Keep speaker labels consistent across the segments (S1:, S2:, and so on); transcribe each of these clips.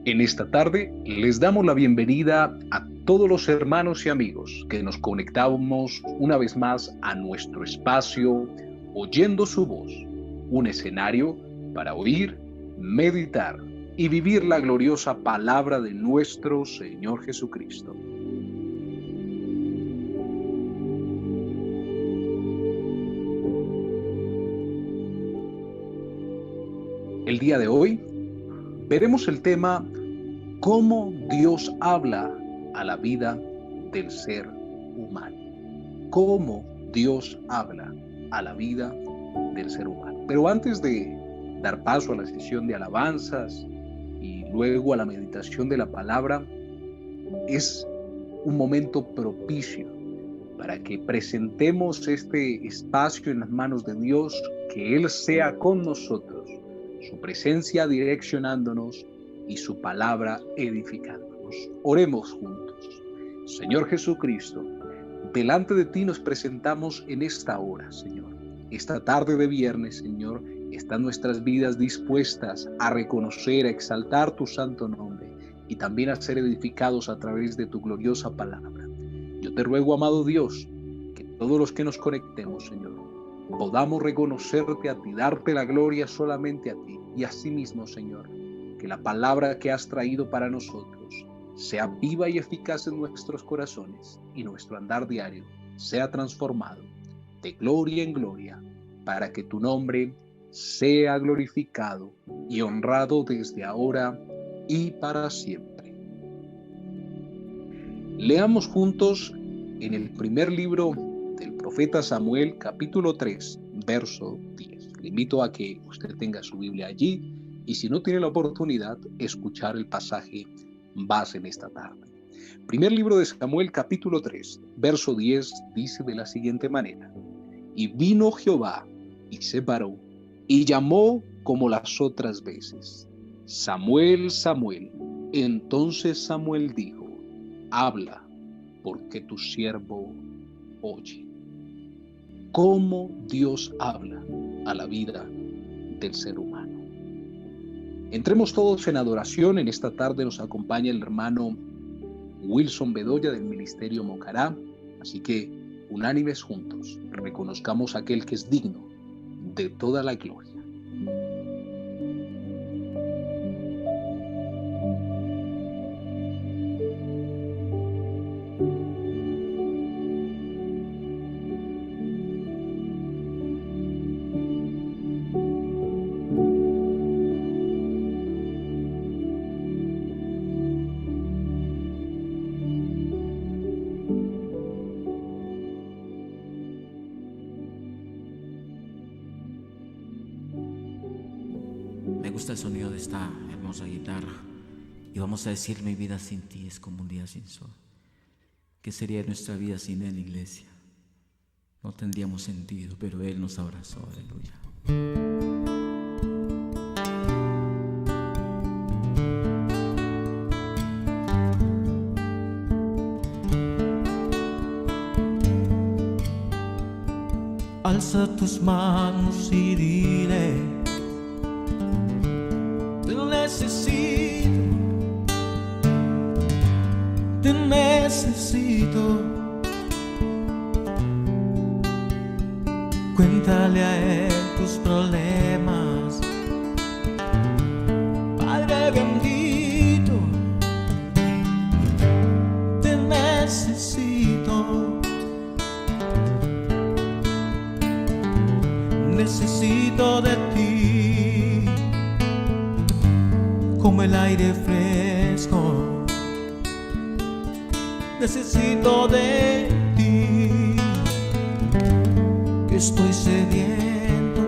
S1: En esta tarde les damos la bienvenida a todos los hermanos y amigos que nos conectamos una vez más a nuestro espacio Oyendo su voz, un escenario para oír, meditar y vivir la gloriosa palabra de nuestro Señor Jesucristo. El día de hoy veremos el tema cómo Dios habla a la vida del ser humano. Cómo Dios habla a la vida del ser humano. Pero antes de dar paso a la sesión de alabanzas y luego a la meditación de la palabra, es un momento propicio para que presentemos este espacio en las manos de Dios, que Él sea con nosotros, su presencia direccionándonos y su palabra edificándonos. Oremos juntos. Señor Jesucristo, delante de ti nos presentamos en esta hora, Señor. Esta tarde de viernes, Señor, están nuestras vidas dispuestas a reconocer, a exaltar tu santo nombre y también a ser edificados a través de tu gloriosa palabra. Yo te ruego, amado Dios, que todos los que nos conectemos, Señor, podamos reconocerte a ti, darte la gloria solamente a ti. Y asimismo, Señor, que la palabra que has traído para nosotros sea viva y eficaz en nuestros corazones y nuestro andar diario sea transformado de gloria en gloria, para que tu nombre sea glorificado y honrado desde ahora y para siempre. Leamos juntos en el primer libro del profeta Samuel, capítulo 3, verso 10. Le invito a que usted tenga su Biblia allí y, si no tiene la oportunidad, escuchar el pasaje base en esta tarde. Primer libro de Samuel, capítulo 3, verso 10, dice de la siguiente manera: Y vino Jehová y se paró y llamó como las otras veces: Samuel, Samuel. Entonces Samuel dijo: Habla, porque tu siervo oye. Cómo Dios habla a la vida del ser humano. Entremos todos en adoración. En esta tarde nos acompaña el hermano Wilson Bedoya del Ministerio Mocará, así que unánimes juntos reconozcamos a aquel que es digno de toda la gloria.
S2: Me gusta el sonido de esta hermosa guitarra. Y vamos a decir: mi vida sin ti es como un día sin sol. ¿Qué sería nuestra vida sin él, iglesia? No tendríamos sentido, pero él nos abrazó. Aleluya. Alza tus manos y dile: te necesito, te necesito. Cuéntale a él tus problemas, Padre bendito, te necesito. Necesito de ti, como el aire fresco. Necesito de ti, que estoy sediento.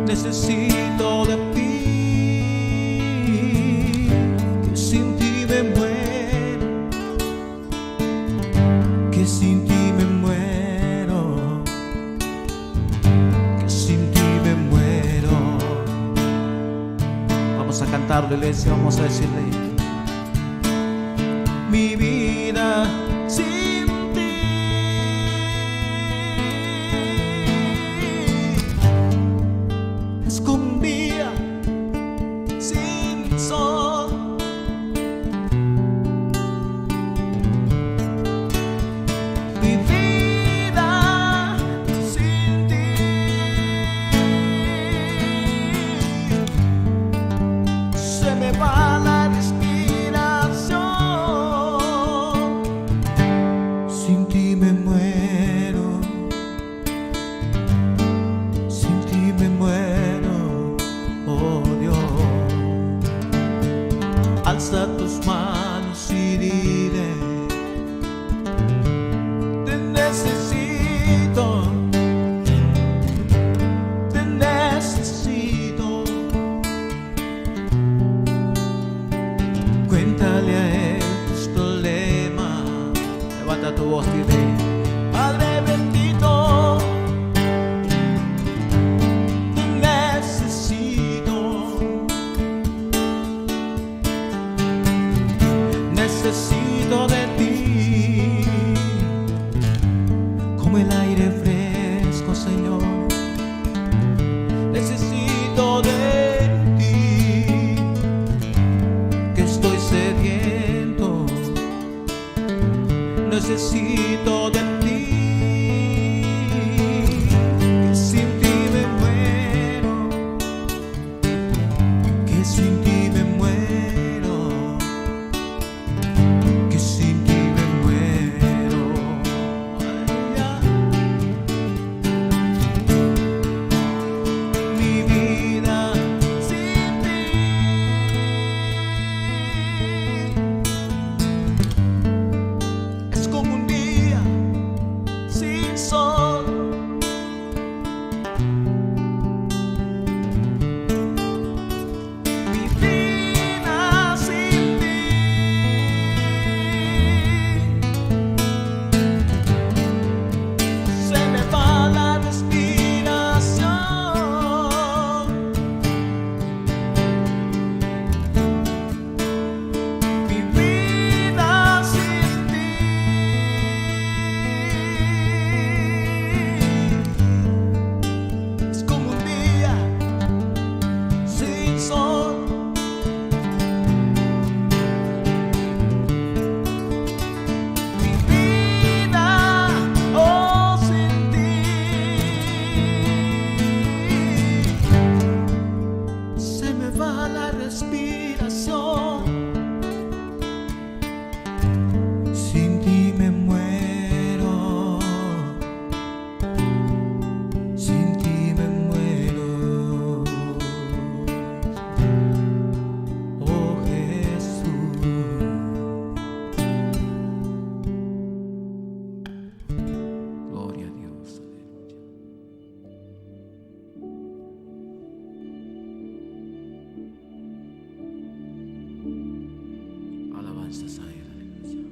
S2: Necesito de ti, que sin ti me muero, que sin ti me muero, que sin ti me muero. Vamos a cantarle, iglesia, vamos a decirle: mi vida sin ti es como un día sin tu voz, dile: Padre bendito, te necesito de ti, como el aire fresco, Señor. Necesito de ti, que estoy sediento. Necesito de ti, que sin ti me muero, que sin ti me muero, que sin ti me muero. Aleluya. Mi vida sin ti es como un día sin sol. Mi vida sin ti se me va la respiración. Mi vida sin ti es como un día sin sol. Mi vida, oh, sin ti se me va la respiración. Sin ti me muero, sin ti me muero. Oh Jesús, gloria a Dios, aleluya. Alabanzas a Él, aleluya.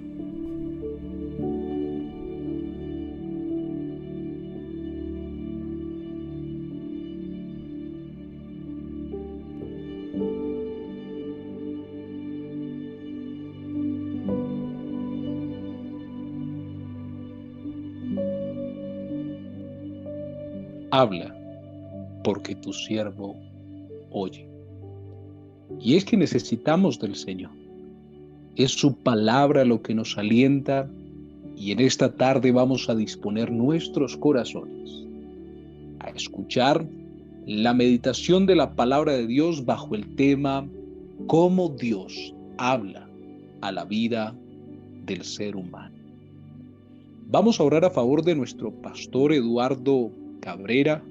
S1: Habla, porque tu siervo oye. Y es que necesitamos del Señor. Es su palabra lo que nos alienta, y en esta tarde vamos a disponer nuestros corazones a escuchar la meditación de la palabra de Dios bajo el tema cómo Dios habla a la vida del ser humano. Vamos a orar a favor de nuestro pastor Eduardo Cabrera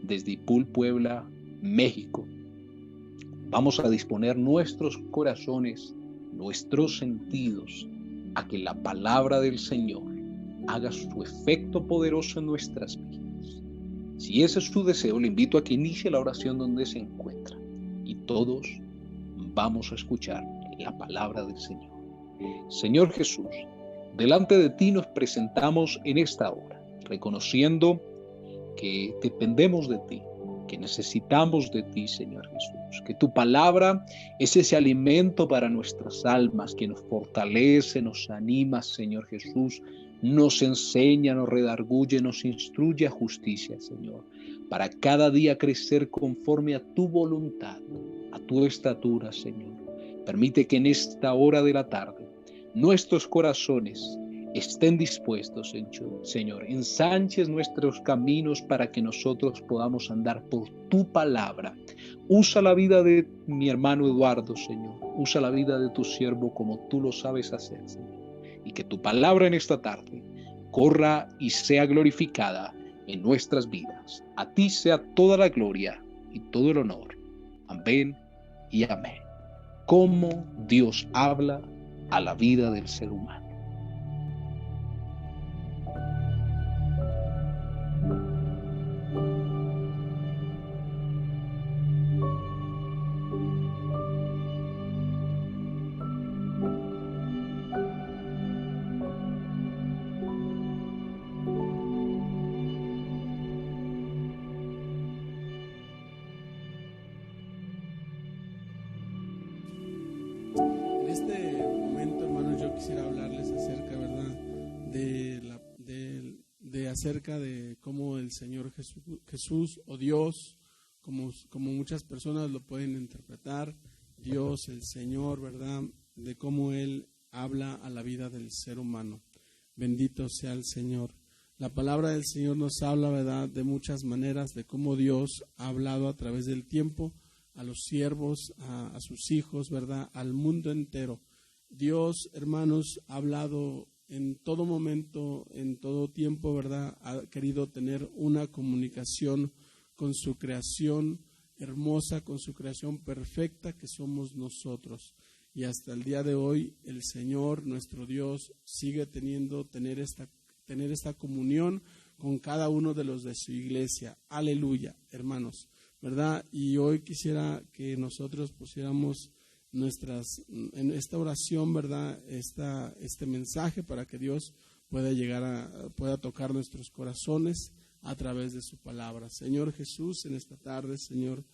S1: desde Ipul, Puebla, México. Vamos a disponer nuestros corazones, nuestros sentidos, a que la palabra del Señor haga su efecto poderoso en nuestras vidas. Si ese es su deseo, le invito a que inicie la oración donde se encuentra, y todos vamos a escuchar la palabra del Señor. Señor Jesús, delante de ti nos presentamos en esta hora, reconociendo que dependemos de ti, que necesitamos de ti, Señor Jesús, que tu palabra es ese alimento para nuestras almas, que nos fortalece, nos anima, Señor Jesús, nos enseña, nos redarguye, nos instruye a justicia, Señor, para cada día crecer conforme a tu voluntad, a tu estatura, Señor. Permite que en esta hora de la tarde nuestros corazones estén dispuestos, Señor. Ensanches nuestros caminos para que nosotros podamos andar por tu palabra. Usa la vida de mi hermano Eduardo, Señor. Usa la vida de tu siervo como tú lo sabes hacer, Señor. Y que tu palabra en esta tarde corra y sea glorificada en nuestras vidas. A ti sea toda la gloria y todo el honor. Amén y amén. Cómo Dios habla a la vida del ser humano.
S3: acerca de cómo el Señor Jesús o Dios, como muchas personas lo pueden interpretar, Dios, el Señor, ¿verdad? De cómo Él habla a la vida del ser humano. Bendito sea el Señor. La palabra del Señor nos habla, ¿verdad?, de muchas maneras, de cómo Dios ha hablado a través del tiempo a los siervos, a sus hijos, ¿verdad?, al mundo entero. Dios, hermanos, ha hablado en todo momento, en todo tiempo, ¿verdad? Ha querido tener una comunicación con su creación hermosa, con su creación perfecta que somos nosotros. Y hasta el día de hoy el Señor, nuestro Dios, sigue tener esta comunión con cada uno de los de su iglesia. Aleluya, hermanos, ¿verdad? Y hoy quisiera que nosotros pusiéramos en esta oración, ¿verdad?, este mensaje para que Dios pueda tocar nuestros corazones a través de su palabra. Señor Jesús, en esta tarde, Señor,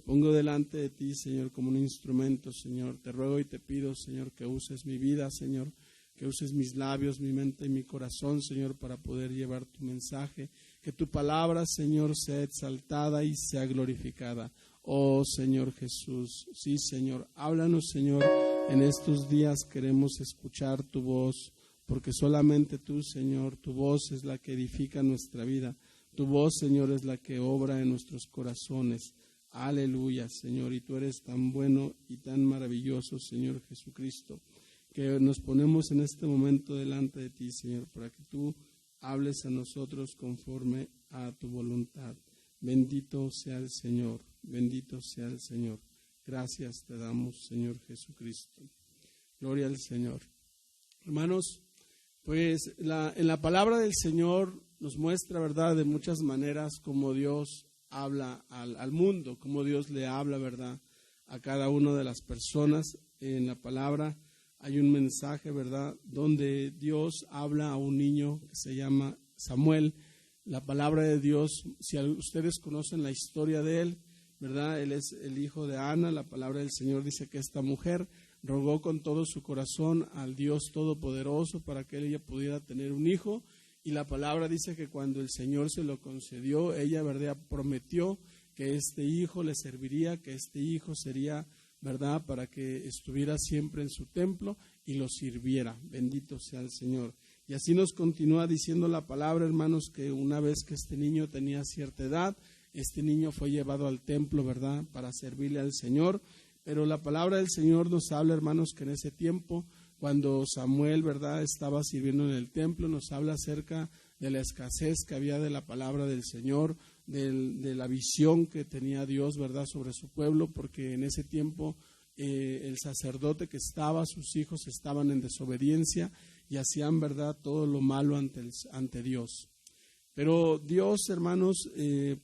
S3: pongo delante de ti, Señor, como un instrumento, Señor. Te ruego y te pido, Señor, que uses mi vida, Señor, que uses mis labios, mi mente y mi corazón, Señor, para poder llevar tu mensaje. Que tu palabra, Señor, sea exaltada y sea glorificada. Oh, Señor Jesús, sí, Señor, háblanos, Señor. En estos días queremos escuchar tu voz, porque solamente tú, Señor, tu voz es la que edifica nuestra vida. Tu voz, Señor, es la que obra en nuestros corazones. Aleluya, Señor, y tú eres tan bueno y tan maravilloso, Señor Jesucristo, que nos ponemos en este momento delante de ti, Señor, para que tú hables a nosotros conforme a tu voluntad. Bendito sea el Señor, bendito sea el Señor. Gracias te damos, Señor Jesucristo. Gloria al Señor. Hermanos, pues en la palabra del Señor nos muestra, ¿verdad?, de muchas maneras cómo Dios habla al mundo, cómo Dios le habla, ¿verdad?, a cada una de las personas. En la palabra hay un mensaje, ¿verdad?, donde Dios habla a un niño que se llama Samuel. La palabra de Dios, si ustedes conocen la historia de él, ¿verdad?, él es el hijo de Ana. La palabra del Señor dice que esta mujer rogó con todo su corazón al Dios Todopoderoso para que ella pudiera tener un hijo. Y la palabra dice que cuando el Señor se lo concedió, ella, ¿verdad?, prometió que este hijo le serviría, que este hijo sería, ¿verdad?, para que estuviera siempre en su templo y lo sirviera. Bendito sea el Señor. Y así nos continúa diciendo la palabra, hermanos, que una vez que este niño tenía cierta edad, este niño fue llevado al templo, ¿verdad?, para servirle al Señor. Pero la palabra del Señor nos habla, hermanos, que en ese tiempo, cuando Samuel, ¿verdad?, estaba sirviendo en el templo, nos habla acerca de la escasez que había de la palabra del Señor, de la visión que tenía Dios, ¿verdad?, sobre su pueblo, porque en ese tiempo el sacerdote que estaba, sus hijos estaban en desobediencia y hacían, ¿verdad?, todo lo malo ante Dios. Pero Dios, hermanos,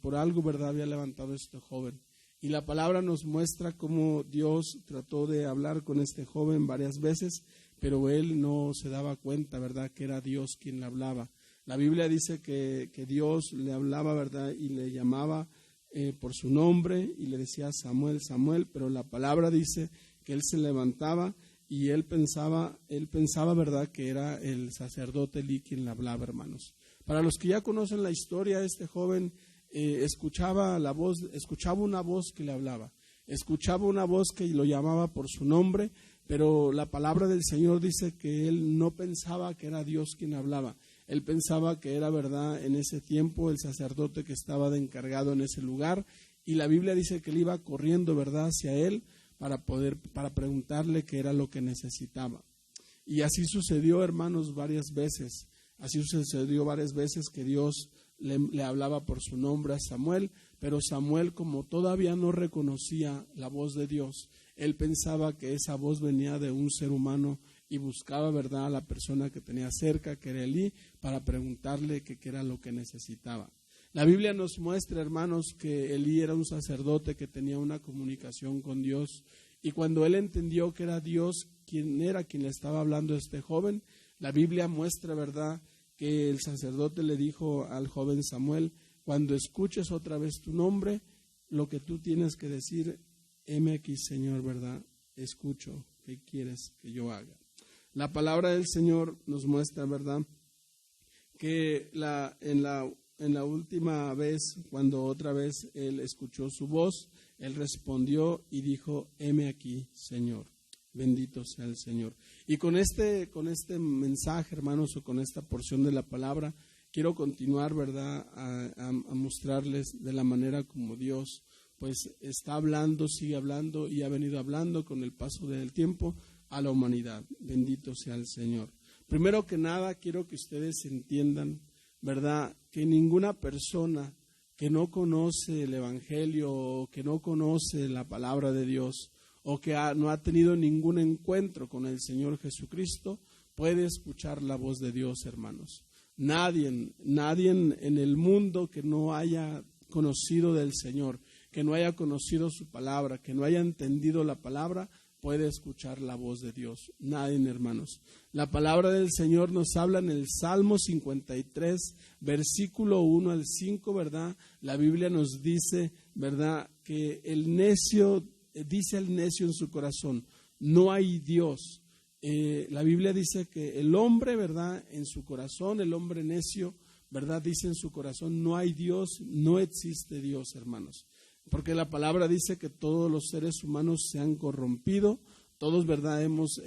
S3: por algo, ¿verdad?, había levantado a este joven. Y la palabra nos muestra cómo Dios trató de hablar con este joven varias veces, pero él no se daba cuenta, ¿verdad?, que era Dios quien le hablaba. La Biblia dice que Dios le hablaba, ¿verdad?, y le llamaba por su nombre y le decía Samuel, Samuel, pero la palabra dice que él se levantaba y él pensaba, ¿verdad?, que era el sacerdote Elí quien le hablaba, hermanos. Para los que ya conocen la historia, este joven escuchaba una voz que le hablaba, escuchaba una voz que lo llamaba por su nombre, pero la palabra del Señor dice que él no pensaba que era Dios quien hablaba. Él pensaba que era, verdad, en ese tiempo el sacerdote que estaba de encargado en ese lugar, y la Biblia dice que él iba corriendo, verdad, hacia él para preguntarle qué era lo que necesitaba. Y así sucedió, hermanos, varias veces. Así sucedió varias veces que Dios le hablaba por su nombre a Samuel, pero Samuel, como todavía no reconocía la voz de Dios, él pensaba que esa voz venía de un ser humano y buscaba, ¿verdad?, a la persona que tenía cerca, que era Elí, para preguntarle qué era lo que necesitaba. La Biblia nos muestra, hermanos, que Elí era un sacerdote que tenía una comunicación con Dios, y cuando él entendió que era Dios quien le estaba hablando a este joven, la Biblia muestra, ¿verdad?, que el sacerdote le dijo al joven Samuel, cuando escuches otra vez tu nombre, lo que tú tienes que decir, heme aquí, Señor, ¿verdad?, escucho, ¿qué quieres que yo haga? La palabra del Señor nos muestra, ¿verdad?, que en la última vez, cuando otra vez él escuchó su voz, él respondió y dijo: heme aquí, Señor. Bendito sea el Señor. Y con este mensaje, hermanos, o con esta porción de la palabra, quiero continuar, ¿verdad?, a mostrarles de la manera como Dios pues está hablando, sigue hablando y ha venido hablando con el paso del tiempo a la humanidad. Bendito sea el Señor. Primero que nada, quiero que ustedes entiendan, ¿verdad?, que ninguna persona que no conoce el Evangelio o que no conoce la palabra de Dios o que no ha tenido ningún encuentro con el Señor Jesucristo puede escuchar la voz de Dios, hermanos. Nadie en el mundo que no haya conocido del Señor, que no haya conocido su palabra, que no haya entendido la palabra, puede escuchar la voz de Dios. Nadie, hermanos. La palabra del Señor nos habla en el Salmo 53, versículo 1 al 5, ¿verdad? La Biblia nos dice, ¿verdad?, que el necio, dice el necio en su corazón, no hay Dios. La Biblia dice que el hombre, ¿verdad?, en su corazón, el hombre necio, ¿verdad?, dice en su corazón, no hay Dios, no existe Dios, hermanos. Porque la palabra dice que todos los seres humanos se han corrompido, todos, ¿verdad?, hemos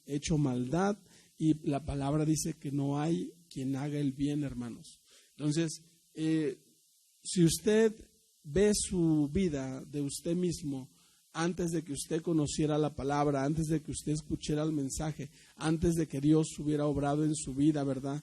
S3: hecho maldad, y la palabra dice que no hay quien haga el bien, hermanos. Entonces, si usted ve su vida de usted mismo, antes de que usted conociera la palabra, antes de que usted escuchara el mensaje, antes de que Dios hubiera obrado en su vida, ¿verdad?,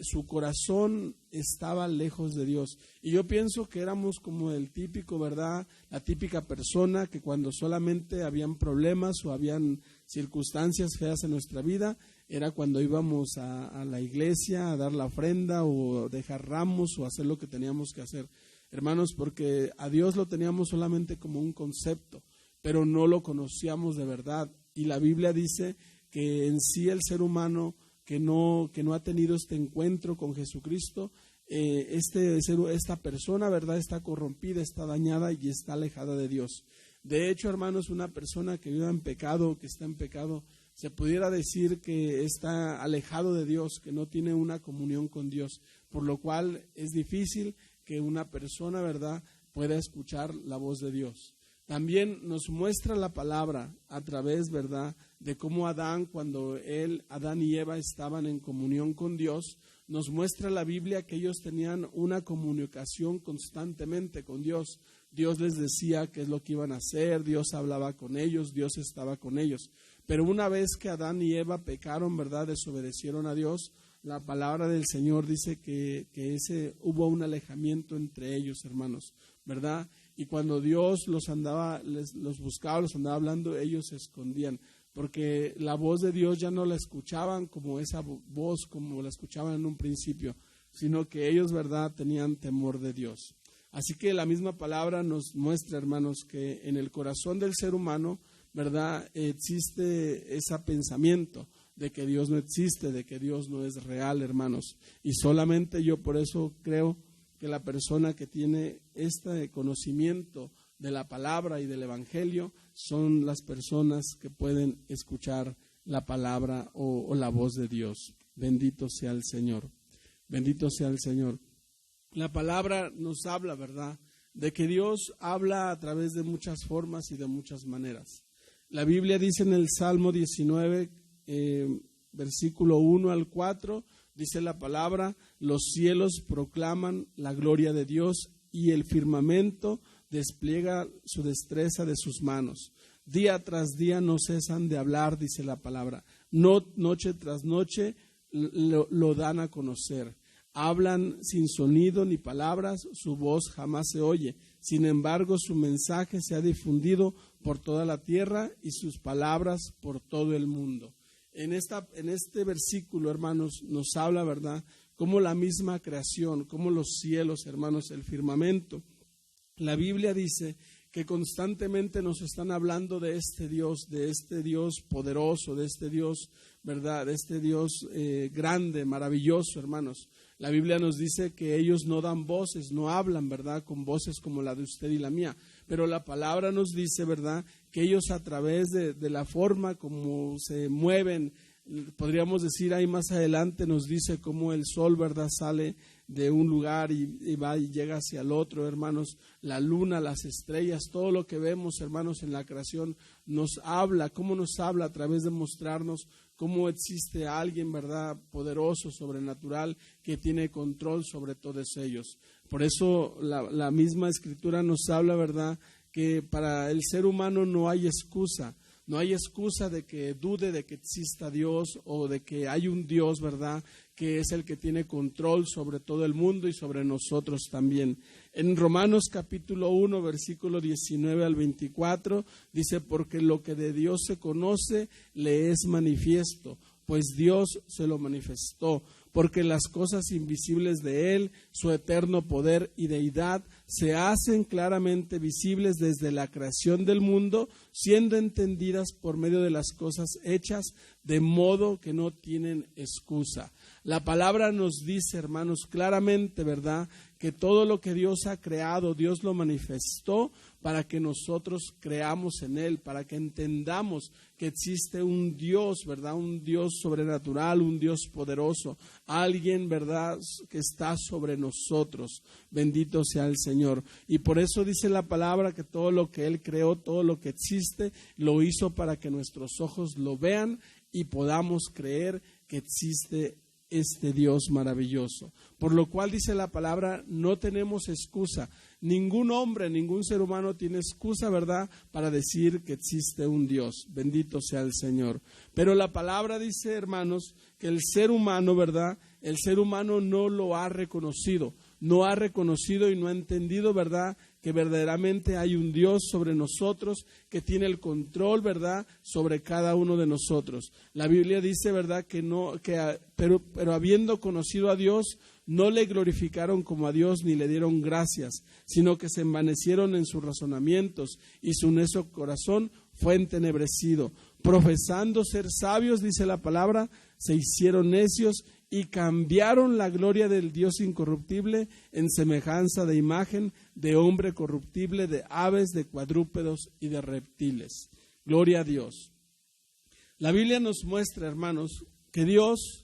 S3: su corazón estaba lejos de Dios. Y yo pienso que éramos como el típico, ¿verdad?, la típica persona que cuando solamente habían problemas o habían circunstancias feas en nuestra vida, era cuando íbamos a la iglesia a dar la ofrenda o dejar ramos o hacer lo que teníamos que hacer. Hermanos, porque a Dios lo teníamos solamente como un concepto, pero no lo conocíamos de verdad. Y la Biblia dice que en sí el ser humano que no ha tenido este encuentro con Jesucristo, esta persona, ¿verdad?, está corrompida, está dañada y está alejada de Dios. De hecho, hermanos, una persona que vive en pecado, que está en pecado, se pudiera decir que está alejado de Dios, que no tiene una comunión con Dios, por lo cual es difícil que una persona, ¿verdad?, pueda escuchar la voz de Dios. También nos muestra la palabra a través, ¿verdad?, de cómo cuando Adán y Eva estaban en comunión con Dios, nos muestra la Biblia que ellos tenían una comunicación constantemente con Dios. Dios les decía qué es lo que iban a hacer, Dios hablaba con ellos, Dios estaba con ellos. Pero una vez que Adán y Eva pecaron, ¿verdad?, desobedecieron a Dios, la palabra del Señor dice que hubo un alejamiento entre ellos, hermanos, ¿verdad? Y cuando Dios los buscaba, los andaba hablando, ellos se escondían, porque la voz de Dios ya no la escuchaban como esa voz, como la escuchaban en un principio, sino que ellos, ¿verdad?, tenían temor de Dios. Así que la misma palabra nos muestra, hermanos, que en el corazón del ser humano, ¿verdad?, existe ese pensamiento de que Dios no existe, de que Dios no es real, hermanos. Y solamente yo por eso creo que la persona que tiene este conocimiento de la palabra y del Evangelio son las personas que pueden escuchar la palabra o la voz de Dios. Bendito sea el Señor. Bendito sea el Señor. La palabra nos habla, ¿verdad?, de que Dios habla a través de muchas formas y de muchas maneras. La Biblia dice en el Salmo 19, versículo 1 al 4, dice la palabra: los cielos proclaman la gloria de Dios y el firmamento despliega su destreza de sus manos. Día tras día no cesan de hablar, dice la palabra. Noche tras noche lo dan a conocer. Hablan sin sonido ni palabras, su voz jamás se oye. Sin embargo, su mensaje se ha difundido por toda la tierra y sus palabras por todo el mundo. En este versículo, hermanos, nos habla, ¿verdad?, como la misma creación, como los cielos, hermanos, el firmamento. La Biblia dice que constantemente nos están hablando de este Dios poderoso, de este Dios, ¿verdad?, de este Dios grande, maravilloso, hermanos. La Biblia nos dice que ellos no dan voces, no hablan, ¿verdad?, con voces como la de usted y la mía. Pero la palabra nos dice, ¿verdad?, que ellos a través de la forma como se mueven Podríamos decir ahí más adelante nos dice cómo el sol, ¿verdad?, sale de un lugar y va y llega hacia el otro, hermanos. La luna, las estrellas, todo lo que vemos, hermanos, en la creación nos habla. ¿Cómo nos habla? A través de mostrarnos cómo existe alguien, ¿verdad?, poderoso, sobrenatural, que tiene control sobre todos ellos. Por eso la misma Escritura nos habla, ¿verdad?, que para el ser humano no hay excusa. No hay excusa de que dude de que exista Dios o de que hay un Dios, ¿verdad?, que es el que tiene control sobre todo el mundo y sobre nosotros también. En Romanos capítulo 1, versículo 19 al 24, dice: porque lo que de Dios se conoce le es manifiesto, pues Dios se lo manifestó. Porque las cosas invisibles de Él, su eterno poder y deidad, se hacen claramente visibles desde la creación del mundo, siendo entendidas por medio de las cosas hechas, de modo que no tienen excusa. La palabra nos dice, hermanos, claramente, ¿verdad?, que todo lo que Dios ha creado, Dios lo manifestó para que nosotros creamos en Él, para que entendamos que existe un Dios, ¿verdad?, un Dios sobrenatural, un Dios poderoso, alguien, ¿verdad?, que está sobre nosotros. Bendito sea el Señor. Y por eso dice la palabra que todo lo que Él creó, todo lo que existe, lo hizo para que nuestros ojos lo vean y podamos creer que existe este Dios maravilloso. Por lo cual dice la palabra, no tenemos excusa. Ningún hombre, ningún ser humano tiene excusa, ¿verdad?, para decir que existe un Dios. Bendito sea el Señor. Pero la palabra dice, hermanos, que el ser humano, ¿verdad?, el ser humano no lo ha reconocido. No ha reconocido y no ha entendido, ¿verdad?, que verdaderamente hay un Dios sobre nosotros que tiene el control, ¿verdad?, sobre cada uno de nosotros. La Biblia dice, ¿verdad?, pero habiendo conocido a Dios, no le glorificaron como a Dios ni le dieron gracias, sino que se envanecieron en sus razonamientos y su necio corazón fue entenebrecido. Profesando ser sabios, dice la palabra, se hicieron necios y cambiaron la gloria del Dios incorruptible en semejanza de imagen de hombre corruptible, de aves, de cuadrúpedos y de reptiles. Gloria a Dios. La Biblia nos muestra, hermanos, que Dios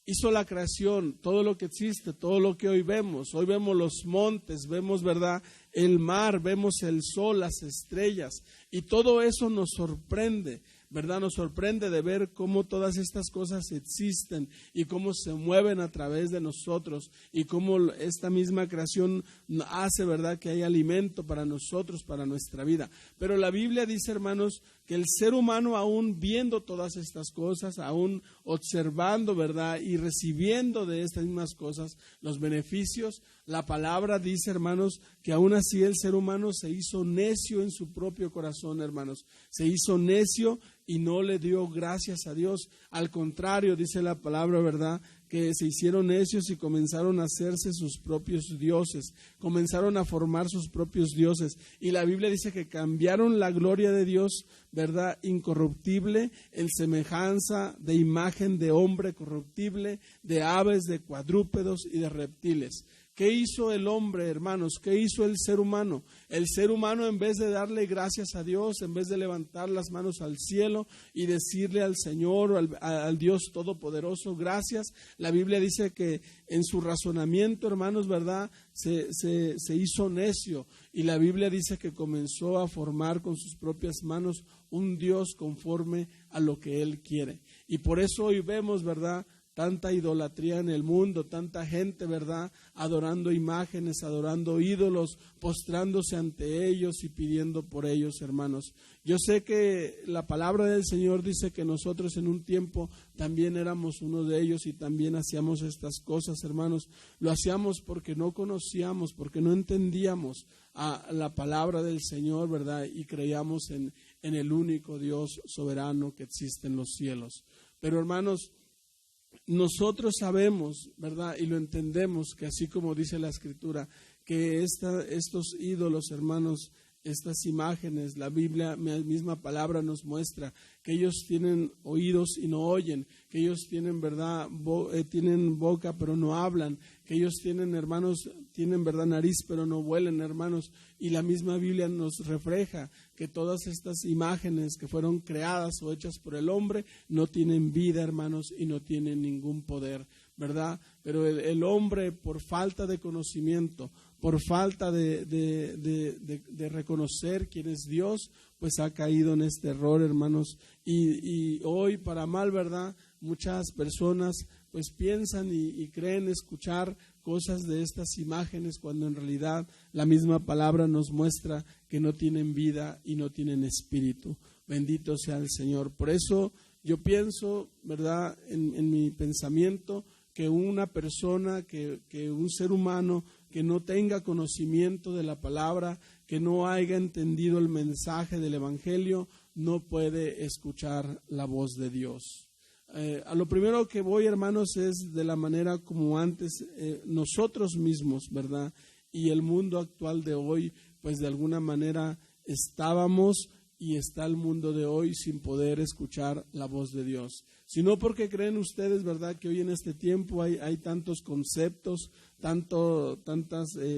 S3: hizo la creación, todo lo que existe, todo lo que hoy vemos. Hoy vemos los montes, vemos, ¿verdad?, el mar, vemos el sol, las estrellas, y todo eso nos sorprende, ¿verdad? Nos sorprende de ver cómo todas estas cosas existen y cómo se mueven a través de nosotros y cómo esta misma creación hace, ¿verdad?, que hay alimento para nosotros, para nuestra vida. Pero la Biblia dice, hermanos, que el ser humano, aún viendo todas estas cosas, aún observando, ¿verdad?, y recibiendo de estas mismas cosas los beneficios, la palabra dice, hermanos, que aún así el ser humano se hizo necio en su propio corazón, hermanos. Se hizo necio y no le dio gracias a Dios. Al contrario, dice la palabra, ¿verdad?, que se hicieron necios y comenzaron a hacerse sus propios dioses, comenzaron a formar sus propios dioses. Y la Biblia dice que cambiaron la gloria de Dios, ¿verdad?, incorruptible, en semejanza de imagen de hombre corruptible, de aves, de cuadrúpedos y de reptiles. ¿Qué hizo el hombre, hermanos? ¿Qué hizo el ser humano? El ser humano, en vez de darle gracias a Dios, en vez de levantar las manos al cielo y decirle al Señor, al Dios Todopoderoso, gracias, la Biblia dice que en su razonamiento, hermanos, ¿verdad?, se hizo necio. Y la Biblia dice que comenzó a formar con sus propias manos un Dios conforme a lo que Él quiere. Y por eso hoy vemos, ¿verdad?, tanta idolatría en el mundo, tanta gente, ¿verdad?, adorando imágenes, adorando ídolos, postrándose ante ellos y pidiendo por ellos, hermanos. Yo sé que la palabra del Señor dice que nosotros en un tiempo también éramos uno de ellos y también hacíamos estas cosas, hermanos. Lo hacíamos porque no conocíamos, porque no entendíamos a la palabra del Señor, ¿verdad?, y creíamos en el único Dios soberano que existe en los cielos. Pero, hermanos, nosotros sabemos, ¿verdad?, y lo entendemos, que así como dice la Escritura, que estos ídolos, hermanos, estas imágenes, la Biblia, la misma palabra nos muestra que que ellos tienen oídos y no oyen, que ellos tienen, ¿verdad?, tienen boca pero no hablan, que ellos tienen, hermanos, tienen, ¿verdad?, nariz pero no huelen, hermanos. Y la misma Biblia nos refleja que todas estas imágenes que fueron creadas o hechas por el hombre no tienen vida, hermanos, y no tienen ningún poder, ¿verdad? Pero el hombre, por falta de conocimiento, por falta de reconocer quién es Dios, pues ha caído en este error, hermanos. Y hoy, para mal, ¿verdad?, muchas personas pues piensan y creen escuchar cosas de estas imágenes, cuando en realidad la misma palabra nos muestra que no tienen vida y no tienen espíritu. Bendito sea el Señor. Por eso yo pienso, ¿verdad?, en mi pensamiento, que una persona, que un ser humano que no tenga conocimiento de la palabra, que no haya entendido el mensaje del Evangelio, no puede escuchar la voz de Dios. A lo primero que voy, hermanos, es de la manera como antes nosotros mismos, ¿verdad?, y el mundo actual de hoy, pues de alguna manera estábamos y está el mundo de hoy sin poder escuchar la voz de Dios. Sino porque creen ustedes, ¿verdad?, que hoy en este tiempo hay tantos conceptos, tantos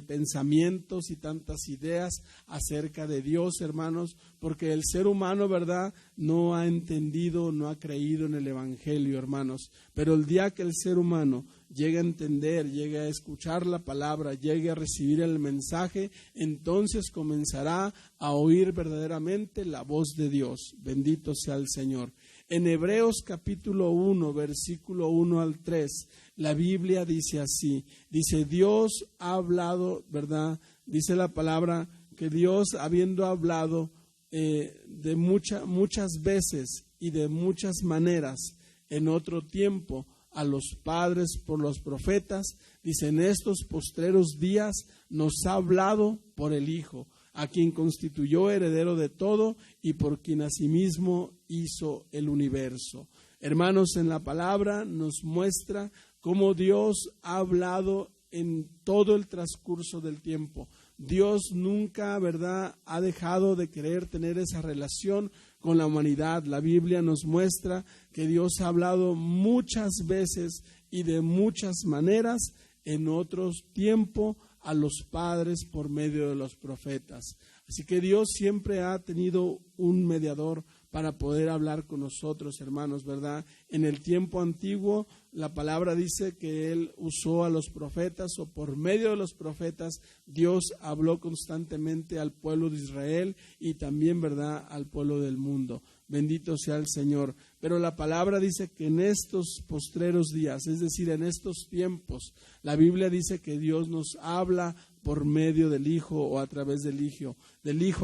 S3: pensamientos y tantas ideas acerca de Dios, hermanos, porque el ser humano, ¿verdad?, no ha entendido, no ha creído en el Evangelio, hermanos. Pero el día que el ser humano llegue a entender, llegue a escuchar la palabra, llegue a recibir el mensaje, entonces comenzará a oír verdaderamente la voz de Dios. Bendito sea el Señor. En Hebreos capítulo 1, versículo 1 al 3, la Biblia dice así, dice: Dios ha hablado, ¿verdad? Dice la palabra que Dios, habiendo hablado de muchas veces y de muchas maneras en otro tiempo a los padres por los profetas, dice: en estos postreros días nos ha hablado por el Hijo, a quien constituyó heredero de todo y por quien asimismo hizo el universo. Hermanos, en la palabra nos muestra cómo Dios ha hablado en todo el transcurso del tiempo. Dios nunca, ¿verdad?, ha dejado de querer tener esa relación con la humanidad. La Biblia nos muestra que Dios ha hablado muchas veces y de muchas maneras en otros tiempos a los padres por medio de los profetas. Así que Dios siempre ha tenido un mediador para poder hablar con nosotros, hermanos, ¿verdad? En el tiempo antiguo, la palabra dice que Él usó a los profetas, o por medio de los profetas, Dios habló constantemente al pueblo de Israel y también, ¿verdad?, al pueblo del mundo. Bendito sea el Señor. Pero la palabra dice que en estos postreros días, es decir, en estos tiempos, la Biblia dice que Dios nos habla por medio del Hijo o a través del Hijo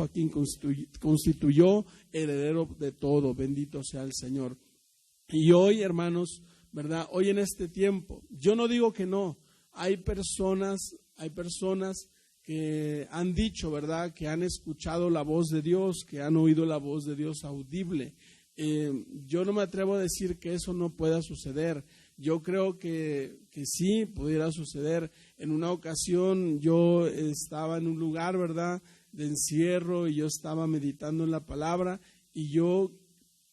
S3: a quien constituyó heredero de todo. Bendito sea el Señor. Y hoy, hermanos, ¿verdad?, hoy en este tiempo, yo no digo que no, hay personas que han dicho, ¿verdad?, que han escuchado la voz de Dios, que han oído la voz de Dios audible. Yo no me atrevo a decir que eso no pueda suceder. Yo creo que sí pudiera suceder. En una ocasión yo estaba en un lugar, ¿verdad?, de encierro, y yo estaba meditando en la palabra, y yo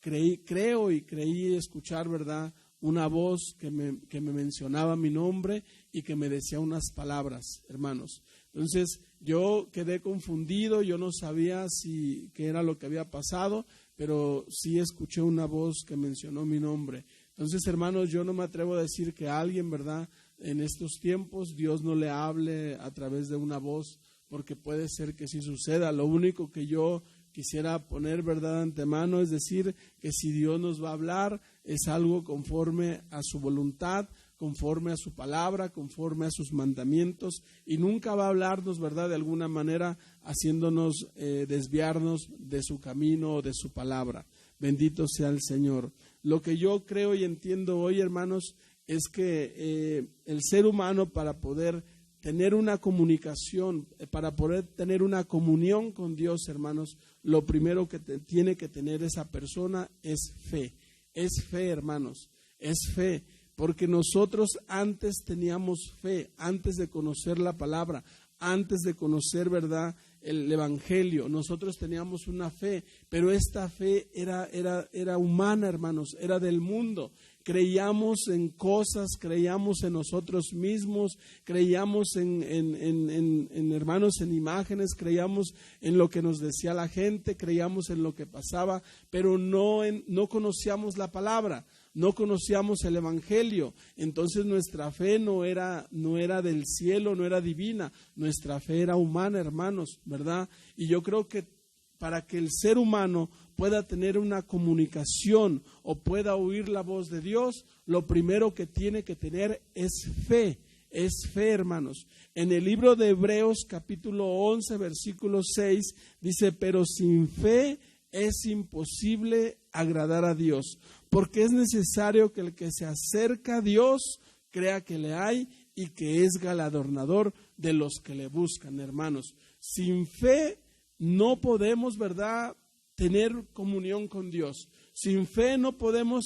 S3: creí escuchar, ¿verdad?, una voz que me mencionaba mi nombre y que me decía unas palabras, hermanos. Entonces yo quedé confundido, yo no sabía qué era lo que había pasado, pero sí escuché una voz que mencionó mi nombre. Entonces, hermanos, yo no me atrevo a decir que a alguien, ¿verdad?, en estos tiempos Dios no le hable a través de una voz, porque puede ser que sí suceda. Lo único que yo quisiera poner, ¿verdad?, antemano, es decir, que si Dios nos va a hablar, es algo conforme a su voluntad, conforme a su palabra, conforme a sus mandamientos, y nunca va a hablarnos, ¿verdad?, de alguna manera haciéndonos desviarnos de su camino o de su palabra. Bendito sea el Señor. Lo que yo creo y entiendo hoy, hermanos, es que el ser humano, para poder tener una comunicación, para poder tener una comunión con Dios, hermanos, lo primero que tiene que tener esa persona es fe. Es fe, hermanos, es fe. Porque nosotros antes teníamos fe, antes de conocer la palabra, antes de conocer, ¿verdad?, el evangelio, nosotros teníamos una fe, pero esta fe era humana, hermanos, era del mundo. Creíamos en cosas, creíamos en nosotros mismos, creíamos en hermanos, en imágenes, creíamos en lo que nos decía la gente, creíamos en lo que pasaba, pero no conocíamos la palabra, no conocíamos el evangelio. Entonces nuestra fe no era del cielo, no era divina, nuestra fe era humana, hermanos, ¿verdad? Y yo creo que para que el ser humano pueda tener una comunicación o pueda oír la voz de Dios, lo primero que tiene que tener es fe, hermanos. En el libro de Hebreos capítulo 11, versículo 6, dice, pero sin fe es imposible agradar a Dios, porque es necesario que el que se acerca a Dios crea que le hay y que es galardonador de los que le buscan, hermanos. Sin fe no podemos, ¿verdad?, tener comunión con Dios. Sin fe no podemos